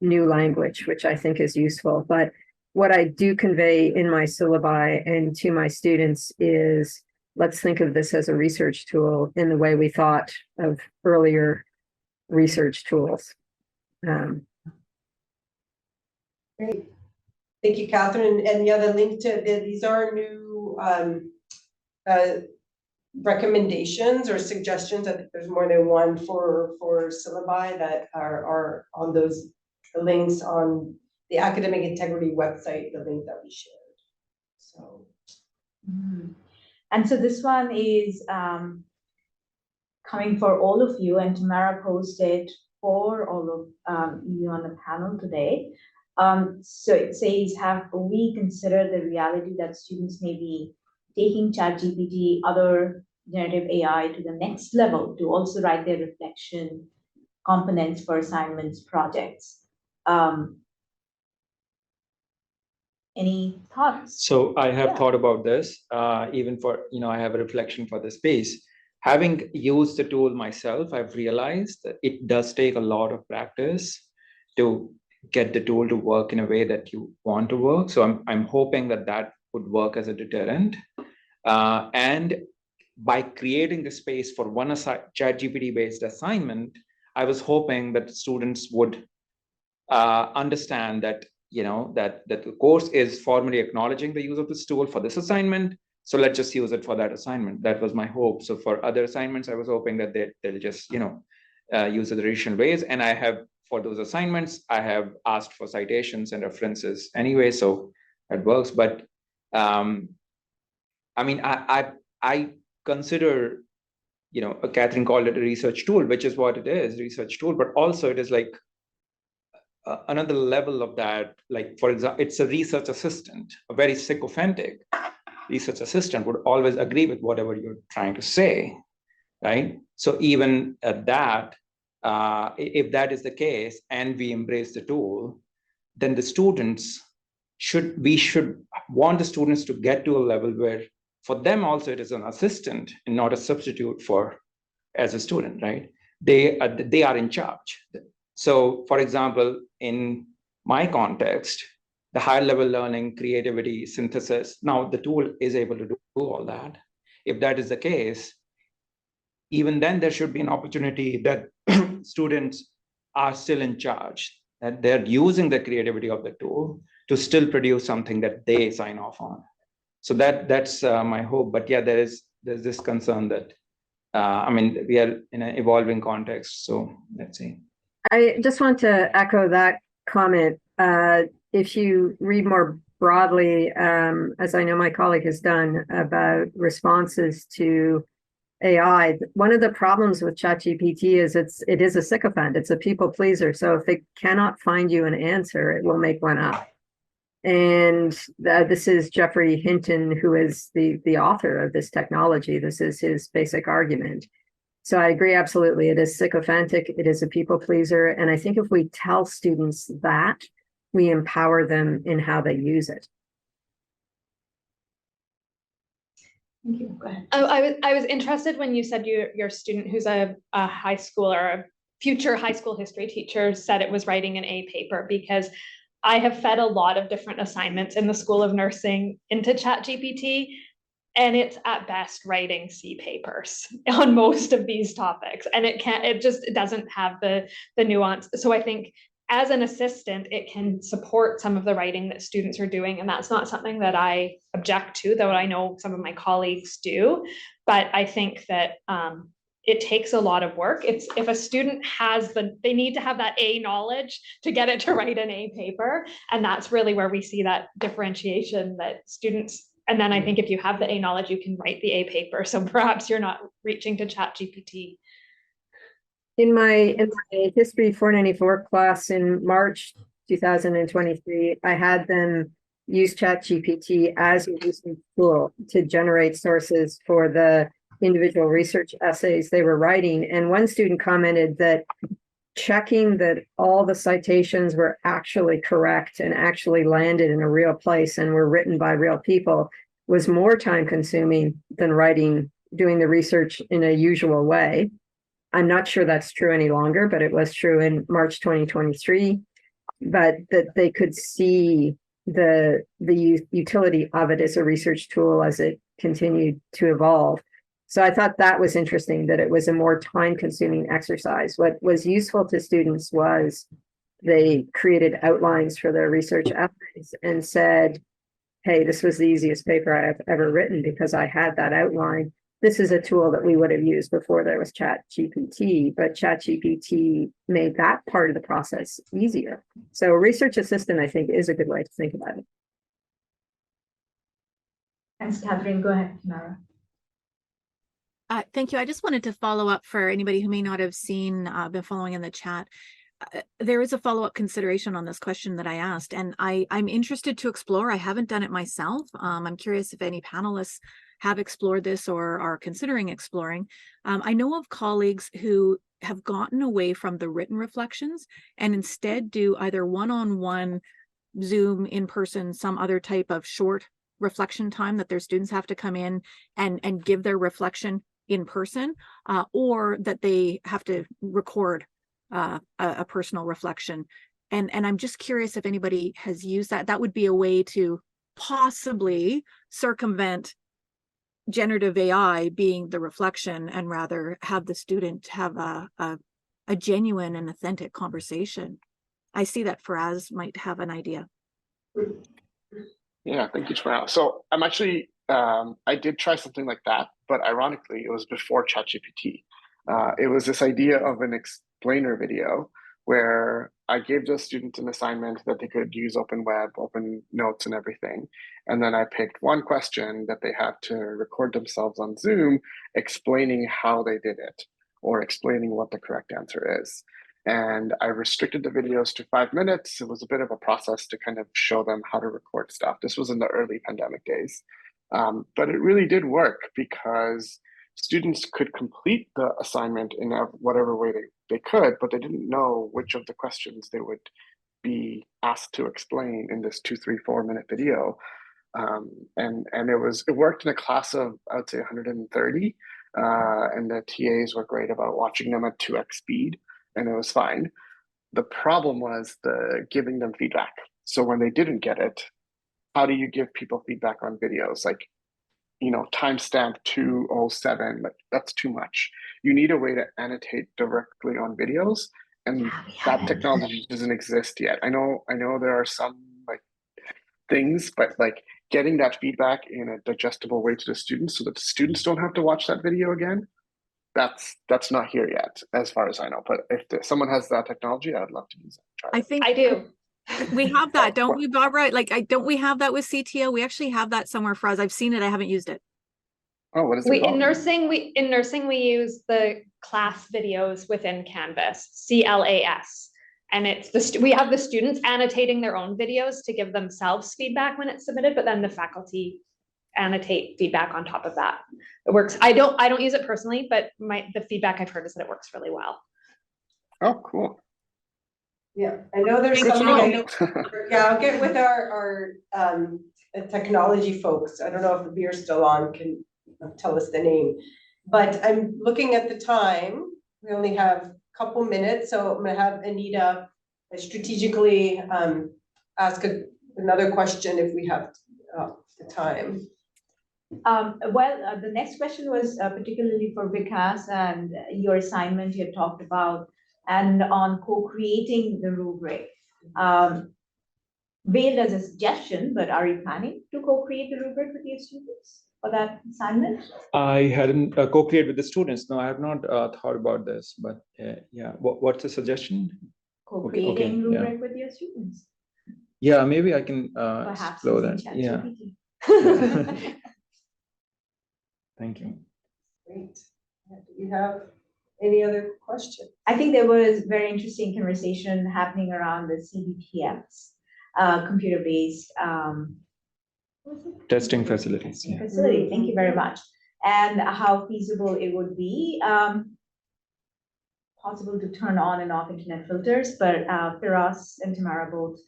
new language, which I think is useful. But what I do convey in my syllabi and to my students is, let's think of this as a research tool in the way we thought of earlier research tools. Great. Thank you, Catherine. And the other link to these are new recommendations or suggestions. I think there's more than one for syllabi that are on those links on the Academic Integrity website, the link that we shared. So Mhm. And so this one is coming for all of you, and Tamara posted for all of you on the panel today. So it says, have we considered the reality that students may be taking ChatGPT, other generative AI to the next level to also write their reflection components for assignments, projects? Any thoughts? So I have Yeah. thought about this, even for, I have a reflection for the space. Having used the tool myself, I've realized that it does take a lot of practice to get the tool to work in a way that you want to work. So I'm hoping that that would work as a deterrent. And by creating the space for one ChatGPT based assignment, I was hoping that students would understand that that the course is formally acknowledging the use of this tool for this assignment, so let's just use it for that assignment. That was my hope. So for other assignments, I was hoping that they'll just use the traditional ways, and I have, for those assignments, I have asked for citations and references anyway, so that works. But I mean, I consider, Catherine called it a research tool, which is what it is, research tool, but also it is like another level of that. Like, for example, it's a research assistant. A very sycophantic research assistant would always agree with whatever you're trying to say, right? So even at that, if that is the case and we embrace the tool, then the students we should want the students to get to a level where for them also it is an assistant and not a substitute for as a student, right? They are in charge. So, for example, in my context, the higher level learning, creativity, synthesis, now the tool is able to do all that. If that is the case, even then there should be an opportunity that students are still in charge, that they're using the creativity of the tool to still produce something that they sign off on. So that's my hope. But yeah, there's this concern that, I mean, we are in an evolving context. So let's see. I just want to echo that comment. If you read more broadly, as I know my colleague has done, about responses to AI, one of the problems with ChatGPT is it is a sycophant. It's a people pleaser. So if it cannot find you an answer, it will make one up. And this is Jeffrey Hinton, who is the author of this technology. This is his basic argument. So I agree absolutely. It is sycophantic. It is a people pleaser. And I think if we tell students that, we empower them in how they use it. Thank you. Go ahead. Oh, I was interested when you said your student who's a high school or a future high school history teacher said it was writing an A paper, because I have fed a lot of different assignments in the School of Nursing into ChatGPT, and it's at best writing C papers on most of these topics, and it doesn't have the nuance. So I think as an assistant, it can support some of the writing that students are doing, and that's not something that I object to, though I know some of my colleagues do. But I think that it takes a lot of work. If a student they need to have that A knowledge to get it to write an A paper, and that's really where we see that differentiation that students. And then I think if you have the A knowledge, you can write the A paper. So perhaps you're not reaching to ChatGPT. In my History 494 class in March 2023, I had them use ChatGPT as a research tool to generate sources for the individual research essays they were writing. And one student commented that checking that all the citations were actually correct and actually landed in a real place and were written by real people was more time consuming than doing the research in a usual way. I'm not sure that's true any longer, but it was true in March 2023, but that they could see the utility of it as a research tool as it continued to evolve. So I thought that was interesting, that it was a more time-consuming exercise. What was useful to students was they created outlines for their research essays and said, hey, this was the easiest paper I have ever written because I had that outline. This is a tool that we would have used before there was ChatGPT, but ChatGPT made that part of the process easier. So a research assistant, I think, is a good way to think about it. Thanks, Catherine. Go ahead, Tamara. Thank you. I just wanted to follow up for anybody who may not have been following in the chat. There is a follow-up consideration on this question that I asked, and I'm interested to explore. I haven't done it myself. I'm curious if any panelists have explored this or are considering exploring. I know of colleagues who have gotten away from the written reflections and instead do either one-on-one Zoom, in person, some other type of short reflection time that their students have to come in and give their reflection in person, or that they have to record a personal reflection. And I'm just curious if anybody has used that. That would be a way to possibly circumvent generative AI being the reflection and rather have the student have a genuine and authentic conversation. I see that Faraz might have an idea. Yeah, thank you, Tamara. So I'm actually, I did try something like that, but ironically, it was before ChatGPT. It was this idea of an explainer video where I gave the students an assignment that they could use open web, open notes and everything. And then I picked one question that they had to record themselves on Zoom explaining how they did it or explaining what the correct answer is. And I restricted the videos to 5 minutes. It was a bit of a process to kind of show them how to record stuff. This was in the early pandemic days. But it really did work because students could complete the assignment in whatever way they could, but they didn't know which of the questions they would be asked to explain in this 2, 3, 4 minute video. And it worked in a class of, I would say, 130. And the TAs were great about watching them at 2x speed, and it was fine. The problem was the giving them feedback. So when they didn't get it, how do you give people feedback on videos? Like, timestamp 2:07, like that's too much. You need a way to annotate directly on videos, and that technology doesn't exist yet. I know there are some like things, but like getting that feedback in a digestible way to the students so that the students don't have to watch that video again, that's not here yet, as far as I know. But if someone has that technology, I'd love to use it. I think I do. we have that, don't we, Barbara? Like, don't we have that with CTL? We actually have that somewhere for us. I've seen it. I haven't used it. Oh, what is it called? In nursing we use the class videos within Canvas, CLAS, and it's we have the students annotating their own videos to give themselves feedback when it's submitted, but then the faculty annotate feedback on top of that. It works. I don't use it personally, but the feedback I've heard is that it works really well. Oh, cool. Yeah, I know there's Thank something you. yeah, I'll get with our technology folks. I don't know if the beer's still on, can tell us the name. But I'm looking at the time. We only have a couple minutes, so I'm gonna have Anita strategically ask another question if we have the time. The next question was particularly for Vikas and your assignment you had talked about, and on co-creating the rubric. Veiled as a suggestion, but are you planning to co-create the rubric with your students for that assignment? I hadn't co-created with the students. No, I have not thought about this, but yeah. What's the suggestion? Co-creating Okay, rubric with your students. Yeah, maybe I can Perhaps explore using that. Yeah. ChatGPT. Thank you. Great. Do you have any other questions? I think there was very interesting conversation happening around the CBTFs, computer-based Testing facilities. Yeah. facility. Thank you very much. And how feasible it would be possible to turn on and off internet filters, but Firas and Tamara both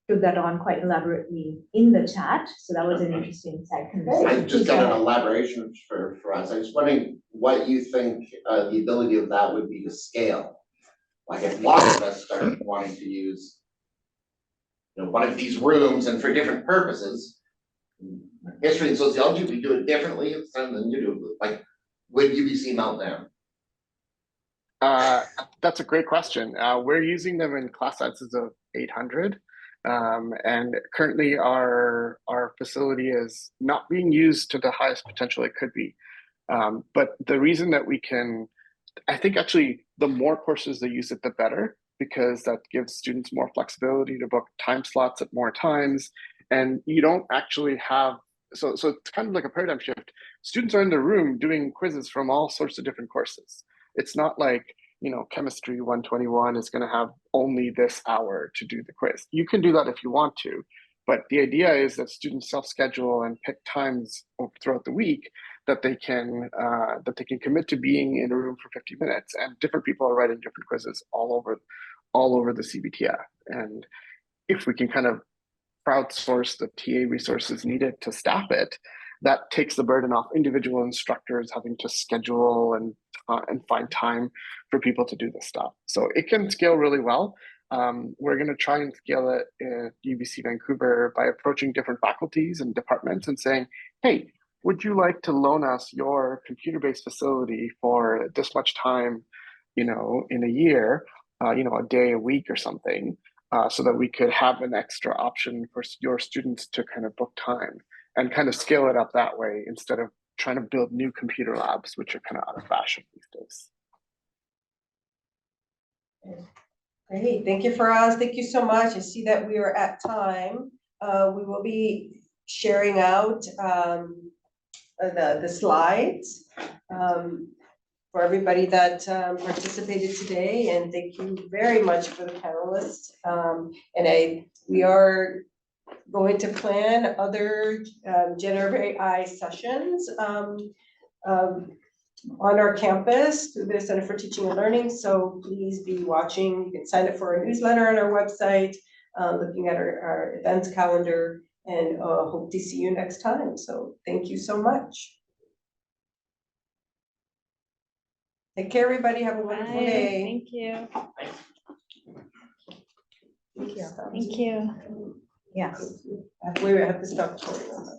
took that on quite elaborately in the chat. So that was an interesting side conversation. I just got an elaboration for us. I was wondering what you think the ability of that would be to scale. Like if lots of us started wanting to use one of these rooms and for different purposes, history and sociology, we do it differently than you do. Like, would UBC melt down? That's a great question. We're using them in class sizes of 800. And currently our facility is not being used to the highest potential it could be. But the reason that we can, I think actually the more courses they use it, the better, because that gives students more flexibility to book time slots at more times. And you don't actually have so it's kind of like a paradigm shift. Students are in the room doing quizzes from all sorts of different courses. It's not like, you know, chemistry 121 is going to have only this hour to do the quiz. You can do that if you want to, but the idea is that students self-schedule and pick times throughout the week that they can commit to being in a room for 50 minutes, and different people are writing different quizzes all over the CBTF. And if we can kind of crowdsource the TA resources needed to staff it, that takes the burden off individual instructors having to schedule and find time for people to do this stuff. So it can scale really well. We're going to try and scale it at UBC Vancouver by approaching different faculties and departments and saying, hey, would you like to loan us your computer-based facility for this much time, you know, in a year, you know, a day, a week or something, so that we could have an extra option for your students to kind of book time and kind of scale it up that way instead of trying to build new computer labs, which are kind of out of fashion these days. Great, thank you, Faraz. Thank you so much. I see that we are at time. We will be sharing out the slides for everybody that participated today, and thank you very much for the panelists. We are going to plan other generative AI sessions on our campus through the Center for Teaching and Learning. So please be watching. You can sign up for our newsletter on our website, looking at our events calendar, and hope to see you next time. So thank you so much. Take care, everybody. Have a wonderful Bye. day. Thank you. Thank you. Thank you. Yes. We have to stop recording on that.